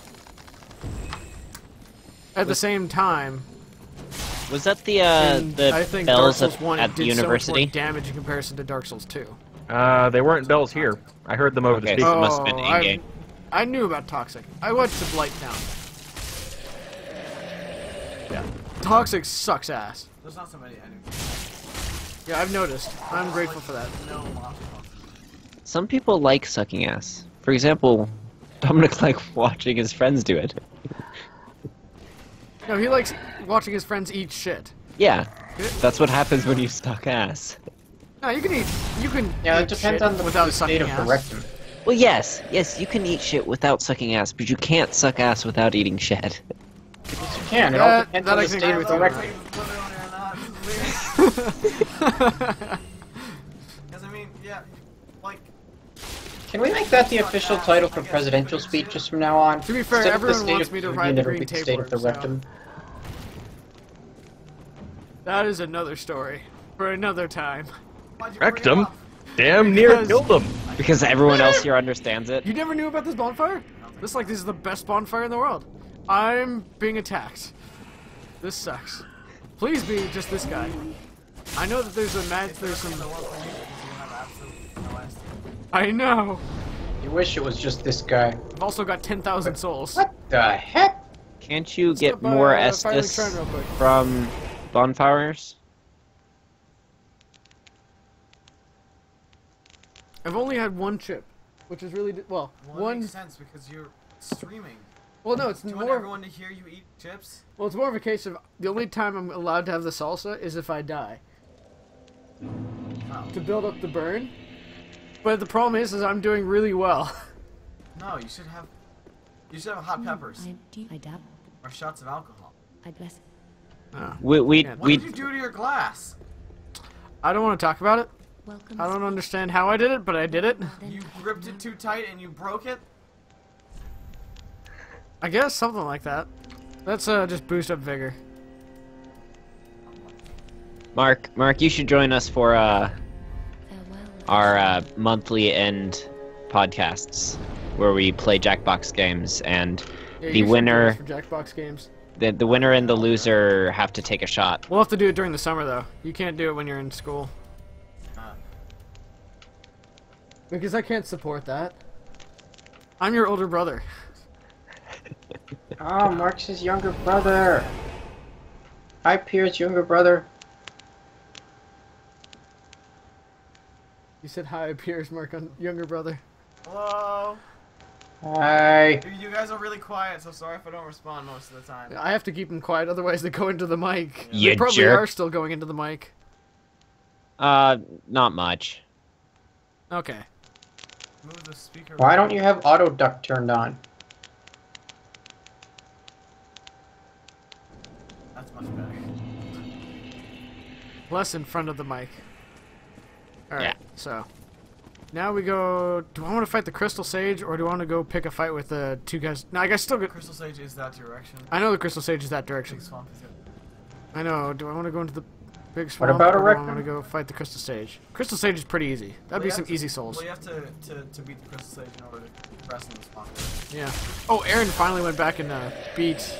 At the same time, Was that the I think Dark bells Souls 1 at the did university? so much more damage in comparison to Dark Souls 2. They weren't bells here. I heard them over the Okay, speaker. so it must have been in-game. I knew about Toxic. I went to Blighttown. Yeah. Toxic sucks ass. There's not so many enemies. Yeah, I've noticed. I'm grateful for that. No monsters. Some people like sucking ass. For example, Dominic likes watching his friends do it. No, he likes watching his friends eat shit. Yeah, that's what happens when you suck ass. No, you can eat. You can. Yeah, eat it depends shit on the without state sucking of the ass. rectum. Well, yes, you can eat shit without sucking ass, but you can't suck ass without eating shit. Yes, you can. It all That- depends that on I the can state agree of the with you on. rectum. Because I mean, yeah, like. Can we make that the official title for presidential speeches from now on? To be fair, Instead of the everyone state wants of me to the ride union, the it'll green be the state of the tapeworm, so- rectum. That is another story for another time. Why'd you bring it Rectum? up? Damn near Because- killed them. Because everyone else here understands it. You never knew about this bonfire? This is the best bonfire in the world. I'm being attacked. This sucks. Please be just this guy. I know that there's some. I know. You wish it was just this guy. I've also got 10,000 souls. What the heck? Can't you Let's get go more by, Fire Link Estus Shrine real quick. from bonfires? I've only had one chip, which is really Well, it one. makes sense because you're streaming. Well, no, it's Do you want more. everyone to hear you eat chips? Well, it's more of a case of the only time I'm allowed to have the salsa is if I die Oh. to build up the burn. But the problem is I'm doing really well. No, you should have. You should have hot peppers I doubt. or shots of alcohol. I bless. We Yeah. What did you do to your glass? I don't want to talk about it. Welcome. I don't understand how I did it, but I did it. You gripped it too tight and you broke it. I guess something like that. Let's just boost up vigor. Mark, you should join us for Farewell. our monthly end podcasts where we play Jackbox games, and Yeah, the you should do winner, this for Jackbox games. the winner and the loser have to take a shot. We'll have to do it during the summer though. You can't do it when you're in school because I can't support that. I'm your older brother. Oh, Mark's his younger brother. Hi, Pierre's younger brother. You said hi, Pierce, Mark, younger brother. Hello. Hi. You guys are really quiet, so sorry if I don't respond most of the time. I have to keep them quiet, otherwise they go into the mic. You They probably jerk. are still going into the mic. Not much. Okay. Move the speaker. Why don't you have auto duct turned on? That's much better. Less in front of the mic. Alright, Yeah. so. Now we go. Do I want to fight the Crystal Sage, or do I want to go pick a fight with the two guys? No, I guess still good. Crystal Sage is that direction. I know the Crystal Sage is that direction. Big swamp is it. I know. Do I want to go into the big swamp? about a or do I rectum? want to go fight the Crystal Sage? Crystal Sage is pretty easy. That'd Well, be you some have to- easy souls. Well, you have to beat the Crystal Sage in order to press in the swamp. Yeah. Oh, Aaron finally went back and beat.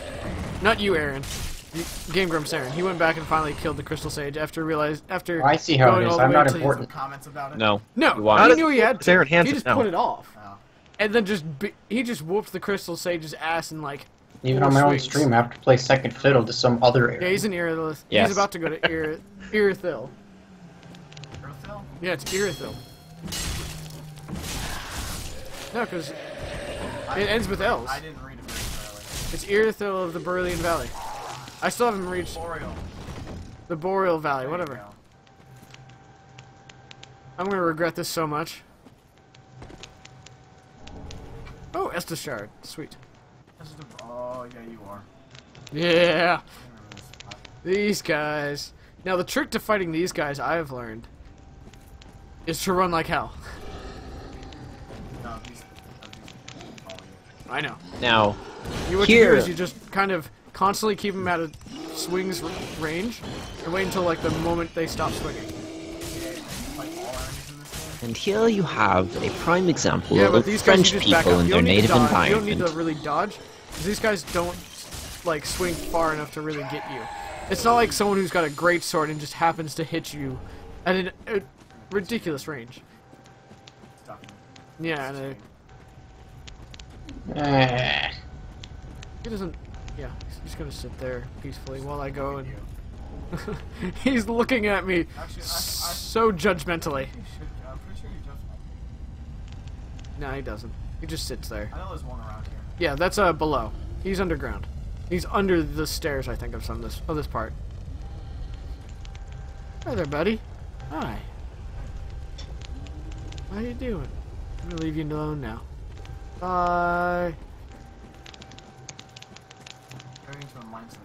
Not you, Aaron. Game Grumps Aaron. He went back and finally killed the Crystal Sage after Oh, I see how it going is. all the I'm way not to- Some important. comments about it. No. No, You want he it? knew he had It's Aaron to. He Hansen, just no. put it off. Oh. And then he just whooped the Crystal Sage's ass in like Even 4 on my own swings. stream, I have to play second fiddle to some other area. Yeah, he's in Irithyll. Yes. He's about to go to Irithyll. Earthhill? Yeah, it's Irithyll. No, because it ends with L's. I didn't read it very It's Irithyll of the Beryllian Valley. I still haven't reached thoroughly. Boreal. the Boreal Valley, There you whatever. go. I'm gonna regret this so much. Oh, Estus Shard. Sweet. This is the- Oh, yeah, you are. Yeah. I remember this spot. These guys. Now, the trick to fighting these guys I've learned is to run like hell. No, these follow you. I know. Now, What you do Here. is you just kind of constantly keep them at a swings range, and wait until like the moment they stop swinging. And here you have a prime example Yeah, but of these guys, French you just back people up. in You their don't need to native dodge. environment. You don't need to really dodge, because these guys don't like swing far enough to really get you. It's not like someone who's got a great sword and just happens to hit you at a ridiculous range. Yeah, and he doesn't. Yeah, he's just gonna sit there peacefully while I go and. He's looking at me so judgmentally. I'm pretty sure you just. No, he doesn't. He just sits there. I know there's one around here. Yeah, that's below. He's underground. He's under the stairs, I think, of this part. Hi there, buddy. Hi. How you doing? I'm gonna leave you alone now. Bye. Going into a mindset.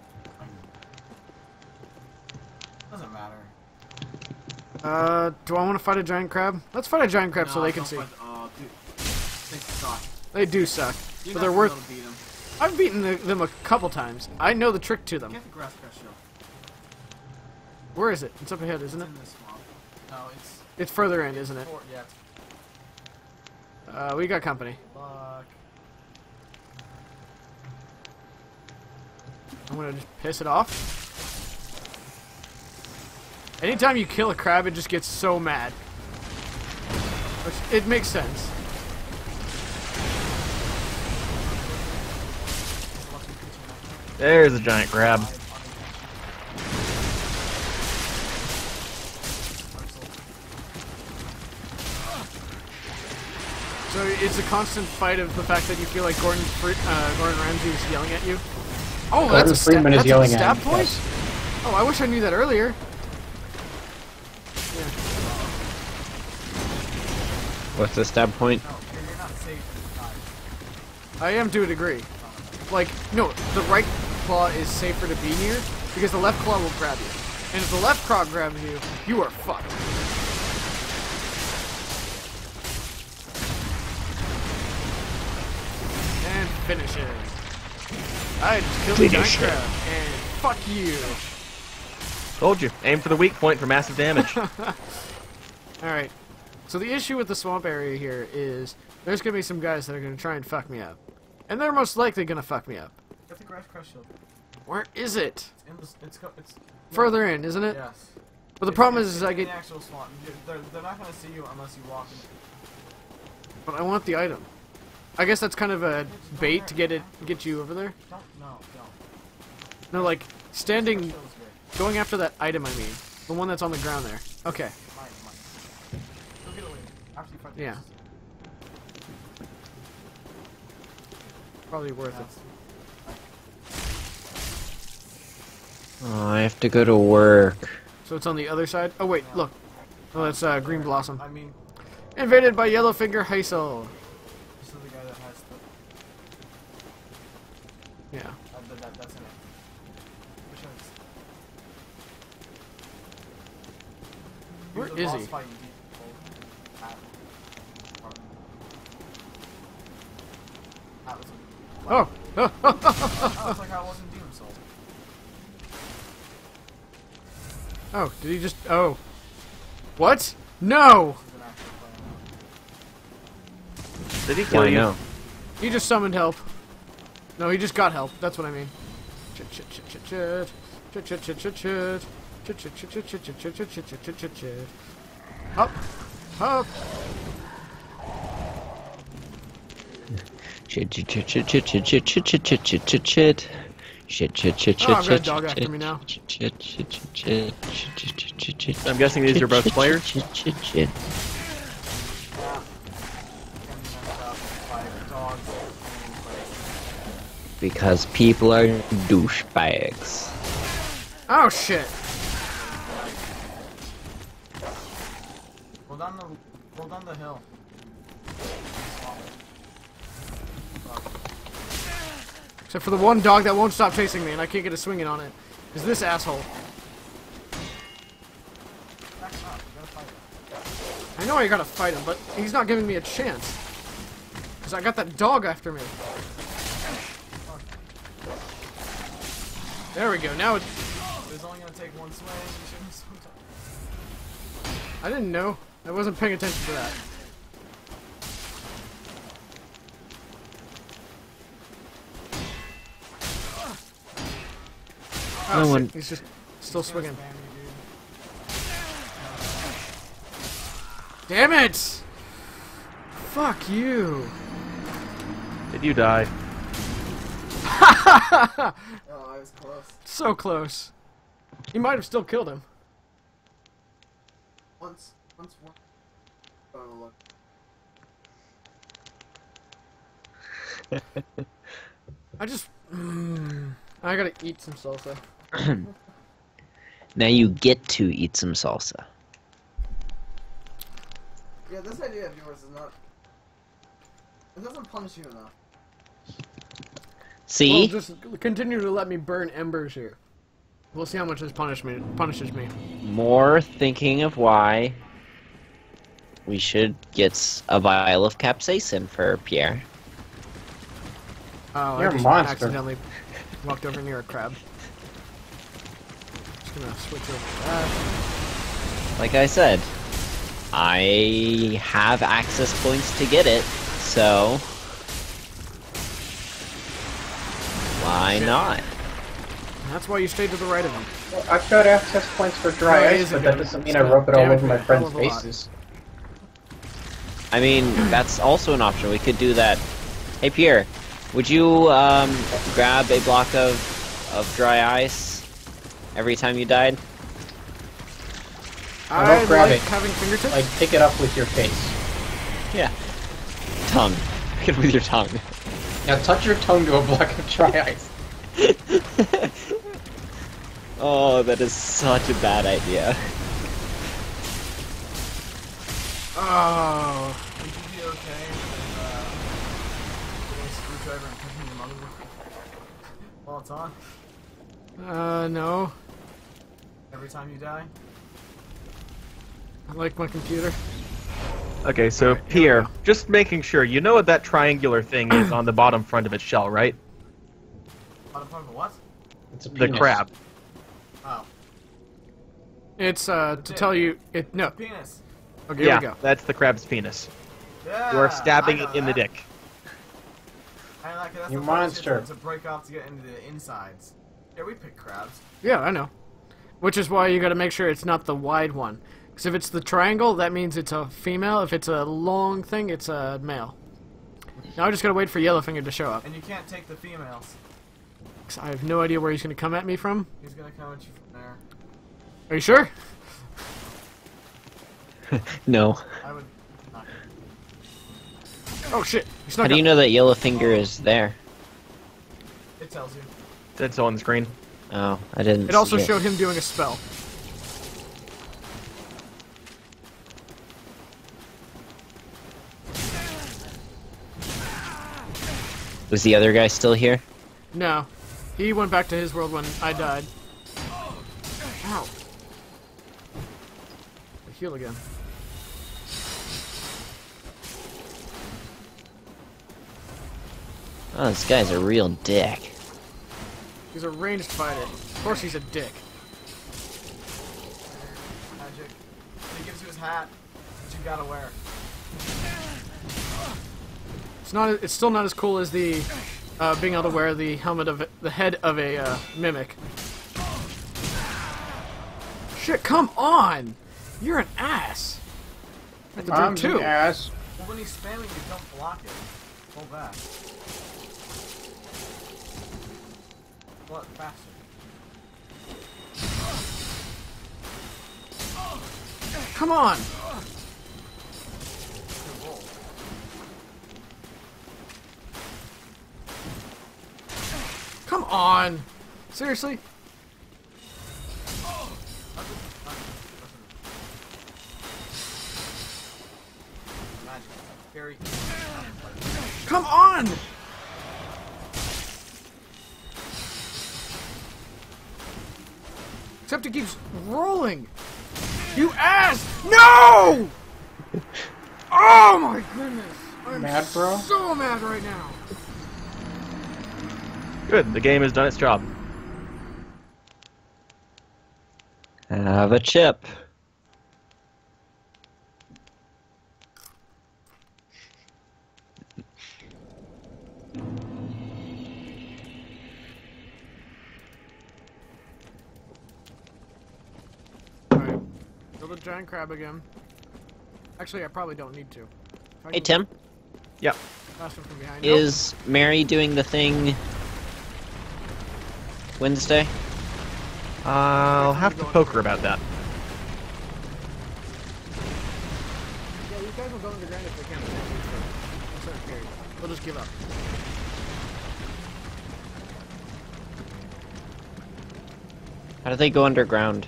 Doesn't matter. Do I want to fight a giant crab? Let's fight a giant crab so they can see. Dude. They suck. They do suck, but they're worth. Beat them. I've beaten them a couple times. I know the trick to them. Get the grass crush shield. Where is it? It's up ahead, isn't it? In this swamp. No, it's. It's further in, isn't it? Yeah. We got company. Fuck. I'm gonna just piss it off. Anytime you kill a crab, it just gets so mad. Which, it makes sense. There's a giant crab. So it's a constant fight of the fact that you feel like Gordon Ramsay is yelling at you. Oh, that's a Freeman is that's yelling a at stab him, point? yes. Oh, I wish I knew that earlier. Yeah. What's the stab point? You're not safe. I am to a degree. Like, no, the right claw is safer to be near because the left claw will grab you. And if the left claw grabs you, you are fucked. And finish it. I just killed the giant crab. And fuck you. Told you. Aim for the weak point for massive damage. Alright. So the issue with the swamp area here is there's going to be some guys that are going to try and fuck me up. And they're most likely going to fuck me up. Get the grass crush shield. Where is it? It's Further in, isn't it? Yes. But the problem is I in get... the actual swamp. They're not gonna see you unless you walk in. But I want the item. I guess that's kind of a bait to get you over there. Don't. No, like standing, Shield's good. going after that item. I mean, the one that's on the ground there. Okay. Mine. Go get away. After you fight the Yeah. beast. Probably worth it. Oh, I have to go to work. So it's on the other side. Oh wait, look. Oh, that's Green Blossom. I mean, Invaded by Yellowfinger Heysel. this is the guy that has the. Yeah. That's in it. Which one's? Where He was a is boss he? fight in Deep Cold. Atlas. Oh. Oh, it's like I wasn't Demon Soul. Oh, did he just... Oh. What? No! This is an actual plan. Did he kill Why you? no? He just summoned help. No, he just got help. That's what I mean. Chit chit chit chit chit. Chit chit chit chit chit. Chit chit chit chit chit chit chit chit chit chit chit chit. Up. Up. Shit, shit, shit, shit, shit, shit, shit, shit, shit, shit, shit, shit, shit. Shit, shit, shit, Oh, shit, I've got a shit, dog shit, after me now. shit, shit, shit, shit, shit, shit, shit, shit, shit. I'm guessing these are both Shit, players? shit, shit, shit. Because people are douchebags. Oh shit. Roll down the hill. Except for the one dog that won't stop chasing me and I can't get a swinging on it. Is this asshole. I know I gotta fight him, but he's not giving me a chance. Because I got that dog after me. There we go. Now it's... swing. You shouldn't swing. I didn't know. I wasn't paying attention to that. Oh, No shit. one- He's just still swinging. Damn it! Fuck you! Did you die? Oh, I was close. So close. He might have still killed him. Once one. Oh, look. I just... I gotta eat some salsa. Now you get to eat some salsa. Yeah, this idea of yours is not. It doesn't punish you enough. See? Well, just continue to let me burn embers here. We'll see how much this punishes me. More thinking of why we should get a vial of capsaicin for Pierre. Oh, You're I a just monster. accidentally walked over near a crab. Just gonna switch over to that. Like I said, I have access points to get it, so why not? And that's why you stayed to the right of him. Well, I've got access points for dry No, it ice, isn't but that good. doesn't It's mean I gonna rub it all damage over my me a friends' hell of a lot. faces. I mean, that's also an option. We could do that. Hey Pierre, would you grab a block of dry ice every time you died? I don't grab like it. having fingertips. Like, pick it up with your face. Yeah. Tongue. Pick it with your tongue. Now touch your tongue to a block of dry ice. Oh, that is such a bad idea. Oh. Would you be okay with getting a screwdriver and pushing your motherboard while it's on? No. Every time you die? I like my computer. Okay, so Alright, here we Pierre, go. just making sure, you know what that triangular thing is on the bottom front of its shell, right? Bottom part of the what? It's a The penis. crab. Oh. It's to tell you it. No. Penis. Okay, here Yeah, we go. that's the crab's penis. Yeah, You are stabbing I know it in the that. dick. I like it. That's You the part monster. to break off to get into the insides. Yeah, we pick crabs. Yeah, I know. Which is why you got to make sure it's not the wide one. Because if it's the triangle, that means it's a female. If it's a long thing, it's a male. Now I just got to wait for Yellowfinger to show up. And you can't take the females. 'Cause I have no idea where he's going to come at me from. He's gonna come at you from there. Are you sure? No. I would not. Oh shit! He How snuck do you up. know that Yellowfinger is there? It tells you. That's on the screen. Oh, I didn't It also see showed him doing a spell. Was the other guy still here? No. He went back to his world when I died. Ow. I heal again. Oh, this guy's a real dick. He's a ranged fighter. Of course he's a dick. Magic. He gives you his hat that you gotta wear. It's still not as cool as the being able to wear the helmet of the head of a mimic. Shit, come on! You're an ass. I have to I'm drink two. the ass. Well, when he's spamming, you don't block it. Pull back. Pull it faster. Come on! Good roll. Come on! Seriously? Magic. Very. Come on! Except it keeps rolling. You ass! No! Oh my goodness! I'm Mad, bro? so mad right now. Good, the game has done its job. Have a chip. Alright. Kill the giant crab again. Actually, I probably don't need to. If I Hey, can Tim. Yeah. pass him from behind. Is Mary doing the thing Wednesday? I'll have to poke her about that. Yeah, these guys will go underground if they can't finish it for a certain period. They'll just give up. How do they go underground?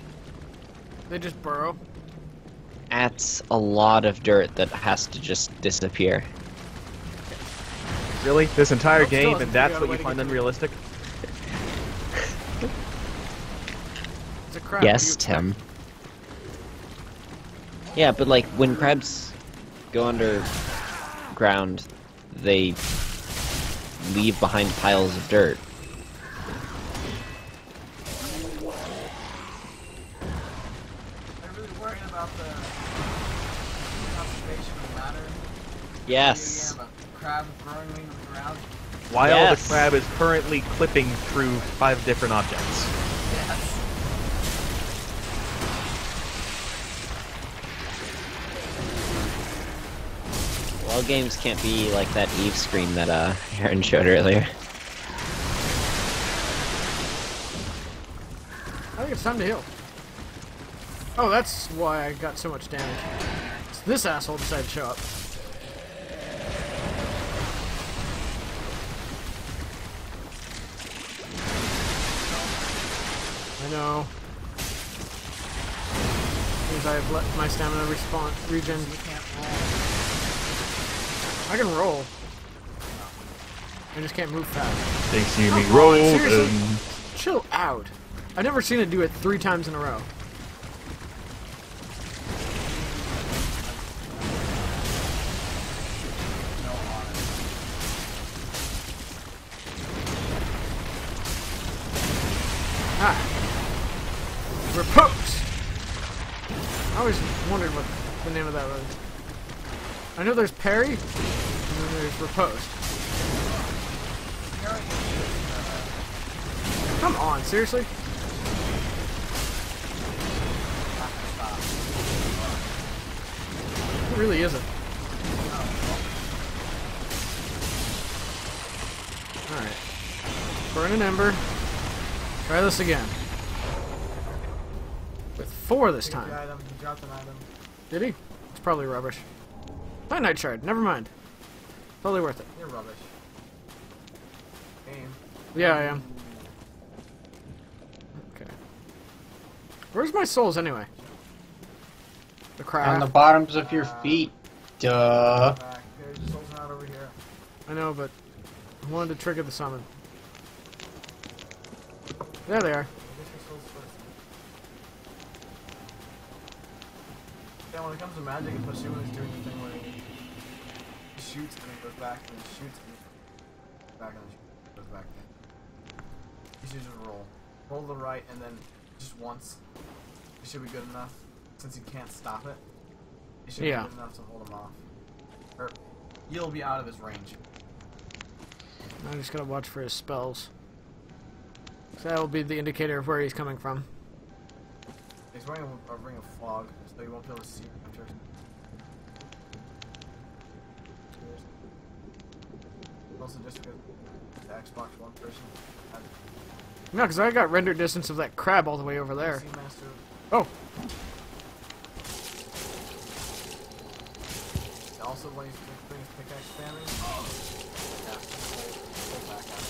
They just burrow. That's a lot of dirt that has to just disappear. Really? This entire Nope, still game, hasn't and that's figured out a what way you to find get through. unrealistic? It's a crab. Yes, Tim. Yeah, but like when crabs go underground, they leave behind piles of dirt. I'm really worried about the conservation of matter. Yes. About crabs growing into the ground. While Yes. the crab is currently clipping through 5 different objects. Yes. Well, games can't be like that Eve screen that Aaron showed earlier. I think it's time to heal. Oh, that's why I got so much damage. So this asshole decided to show up. I know. Means I've let my stamina regen. I can roll. I just can't move fast. They see me Come on, roll seriously? and... Chill out. I've never seen it do it 3 times in a row. Ah. Repose! I always wondered what the name of that was. I know there's parry, and then there's repose. Come on, seriously? It really isn't. Alright. Burn an ember. Try this again. With 4 this time. Item. He dropped an item. Did he? It's probably rubbish. Night shard, never mind. Totally worth it. You're rubbish. Aim. Yeah, I am. Okay. Where's my souls anyway? The crab. On the bottoms of your feet. Duh. Back. Okay, your soul's not over here. I know, but I wanted to trigger the summon. There they are. I guess your soul's first. Yeah, when it comes to magic, especially when he's doing the thing where he shoots and then goes back and then shoots and then goes back and then goes back again. You should just roll. Roll to the right and then just once. It should be good enough. Since you can't stop it, it should be good enough to hold him off. Or you'll be out of his range. I just gotta watch for his spells. So that will be the indicator of where he's coming from. He's wearing a ring of fog, so you won't be able to see him. Also, just because the Xbox One person had No, because I got render distance of that crab all the way over there. PC Master. Oh, Also, when he's doing his pickaxe spamming, yeah, pull back out.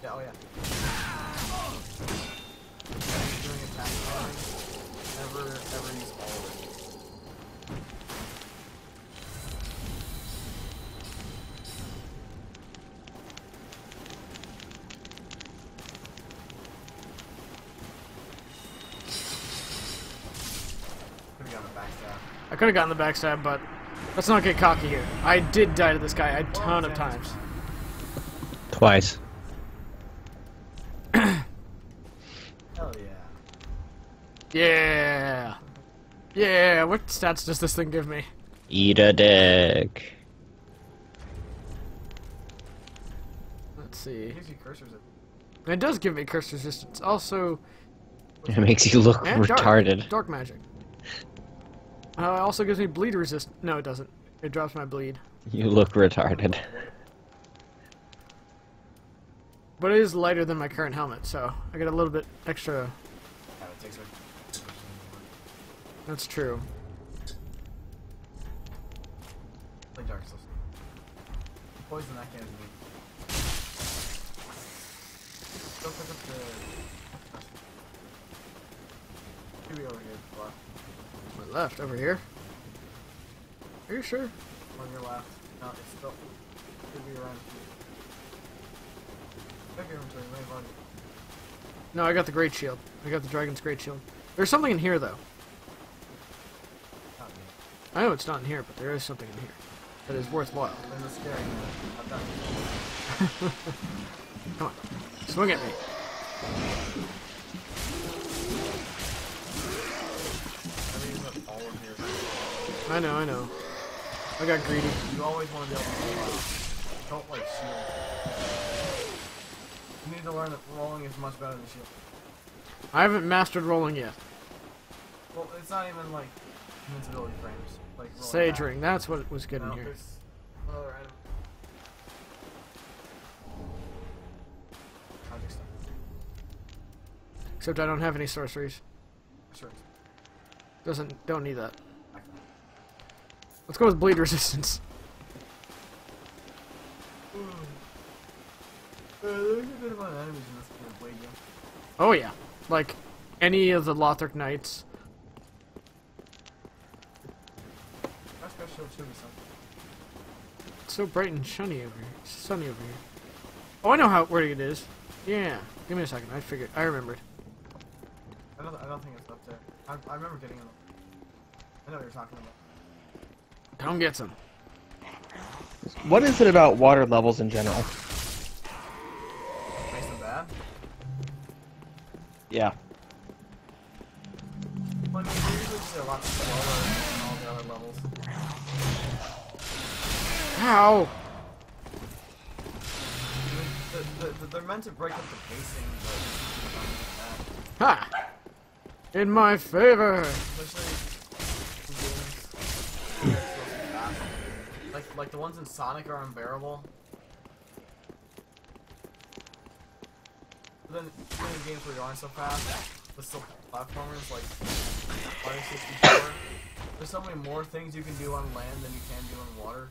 Yeah, oh yeah. He's doing attack spamming. Never use all of it. Could've gotten the backstab. I could have gotten the backstab, but let's not get cocky here. I did die to this guy a ton of times. Twice. Yeah. Yeah. What stats does this thing give me? Eat a dick. Let's see. It gives you cursors. It does give me curse resistance. Also, It makes you look and retarded. Dark magic. It also gives me bleed resist. No, it doesn't. It drops my bleed. You look retarded. But it is lighter than my current helmet, so I get a little bit extra. Yeah, it takes That's true. like Dark Souls. Poison that can be. Go pick up the. Should be over here. Left. My left, over here. Are you sure? On your left. No, it's still. Should be around here. Check your inventory. May have already. No, I got the great shield. I got the dragon's great shield. There's something in here, though. Not me. I know it's not in here, but there is something in here that is worthwhile. Then the scary. I've done it. Come on, swing at me. I use up all of your. I know. I got greedy. You always want to be able to don't like shield. You need to learn that rolling is much better than shield. I haven't mastered rolling yet. Well, it's not even like invincibility frames. Like rolling Sage back. ring, that's what was good in No, here. there's another item. Magic stuff. Except I don't have any sorceries. Sure. Don't need that. Let's go with bleed resistance. There's a good amount of enemies in this game that bleed you. Oh yeah, like any of the Lothric Knights. That's got shield should be something. It's so bright and sunny over here. Sunny over here. Oh, I know where it is. Yeah, give me a second. I remembered. I don't think it's up there. I remember getting it. I know what you're talking about. Come get some. What is it about water levels in general? Makes them bad? Yeah. Well, I mean, they're usually just a lot slower than all the other levels. Ow! They're meant to break up the pacing, but Ha! In my favor. especially in games like the ones in Sonic are unbearable. But then even in games where you aren't so fast, but still platformers like Mario 64, there's so many more things you can do on land than you can do in water.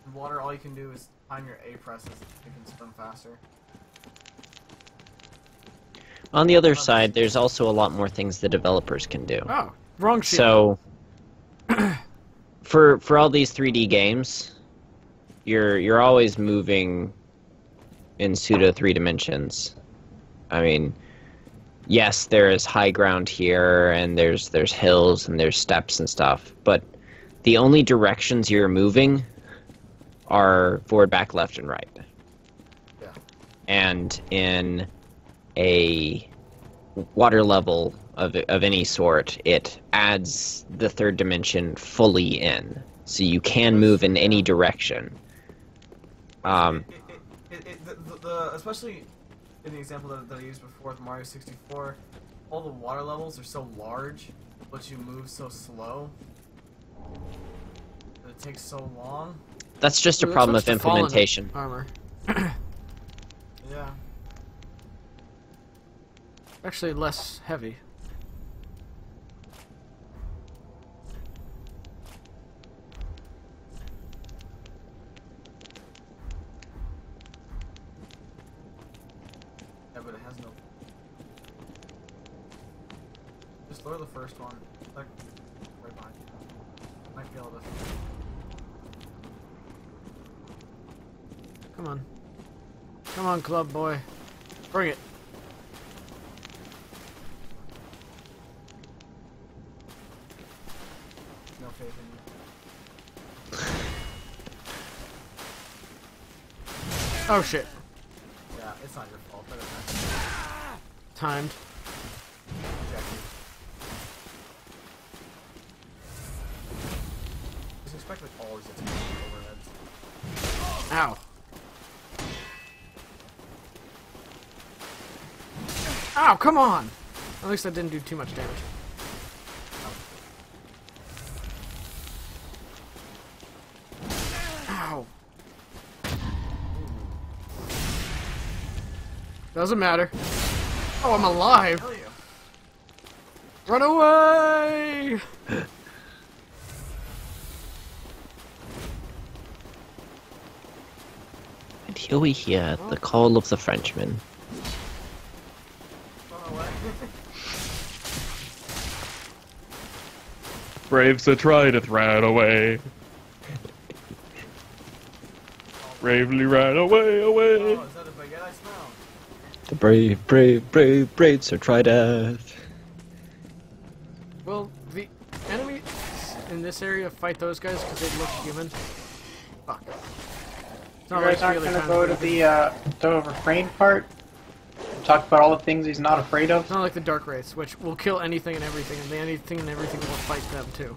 In water, all you can do is time your A presses. You can swim faster. On the other side, there's also a lot more things the developers can do. Oh, wrong shit. So, for all these 3D games, you're always moving in pseudo 3 dimensions. I mean, yes, there is high ground here, and there's hills and there's steps and stuff, but the only directions you're moving are forward, back, left, and right. Yeah. And in a water level of any sort, it adds the third dimension fully in, so you can move in any direction. Especially in the example that I used before with Mario 64, all the water levels are so large, but you move so slow that it takes so long. That's just a Ooh, problem that's of what's the fallen implementation. Armor. Yeah. Actually, less heavy. Yeah, but it has no. Just lower the first one. Like, right behind you. Might be able to. Come on. Come on, club boy. Bring it. No faith in you. Oh shit. Yeah, it's not your fault, but it's Timed. expect like always it's overheads. Ow. Ow, come on! At least that didn't do too much damage. Ow. Doesn't matter. Oh, I'm alive! Kill you. Run away! And here we hear the call of the Frenchman. Run away. Brave Sir Trident ran away. Bravely ran away, away. Oh, is that a baguette I smell? The brave Sir Trident. Well, the enemies in this area fight those guys because they look human. Fuck. It's You not guys like aren't the gonna other go kind to of- the refrain part? Talk about all the things he's not afraid of? It's not like the Dark Wraiths, which will kill anything and everything, and the anything and everything will fight them too.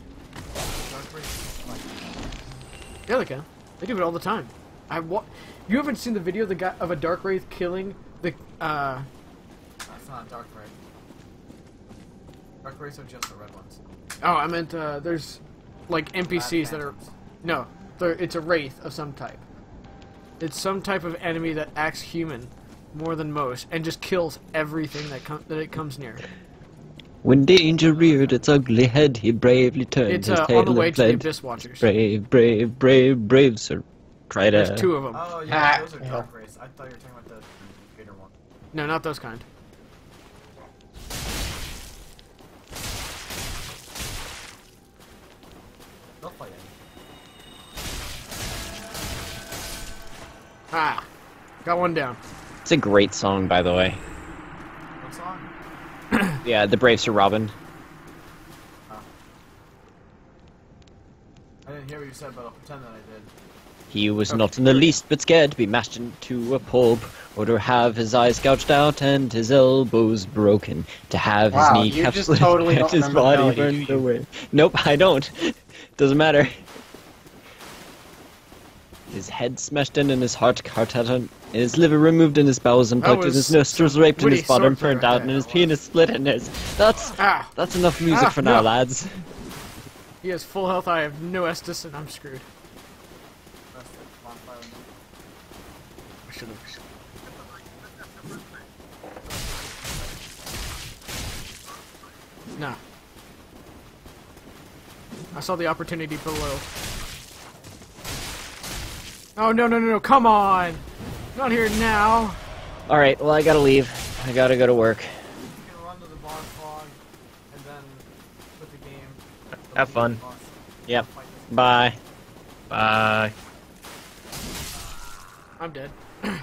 Dark Wraith? Like, Yeah, they can. They do it all the time. You haven't seen the video of the guy of a Dark Wraith killing the that's not a Dark Wraith. Dark Wraiths are just the red ones. Oh, I meant there's like NPCs that are no, it's a wraith of some type. It's some type of enemy that acts human more than most and just kills everything that it comes near. When danger reared its ugly head, he bravely turned It's his on tail the way and to the fled. Abyss Watchers. Brave Sir Trident. There's two of them. Oh, yeah, Ah, those are yeah. Dark Wraiths. I thought you were talking about the Vader one. No, not those kind. They'll fight any. Ah, got one down. It's a great song, by the way. What song? Yeah, the Brave Sir Robin. I didn't hear what you said, but I'll pretend that I did. He was not in the least bit scared to be mashed into a pulp, or to have his eyes gouged out and his elbows broken, to have his Wow, you kneecaps just split totally and don't his remember body the melody, burned do you? away. Nope, I don't. Doesn't matter. His head smashed in and his heart cut out, and his liver removed and his bowels unplugged, and was his nostrils some raped and his witty bottom swordplay burned right out, there, and his that penis split, and his... That's enough music for now, no. lads. He has full health. I have no Estus, and I'm screwed. That's the bonfire one. I should have. No. I saw the opportunity below. Oh, no, come on! Not here now! Alright, well, I gotta leave. I gotta go to work. You can run to the boss fog, and then quit the game. Have fun. Boss. Yep. Fight this Bye. Bye. I'm dead.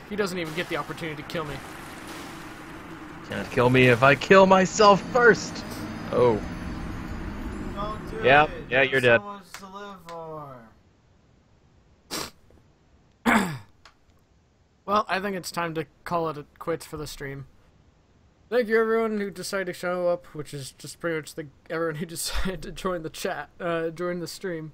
He doesn't even get the opportunity to kill me. Can't kill me if I kill myself first. Oh. Don't do Yeah, it. yeah, you're There's dead. So much to live for. Well, I think it's time to call it quits for the stream. Thank you everyone who decided to show up, which is just pretty much everyone who decided to join the chat, join the stream.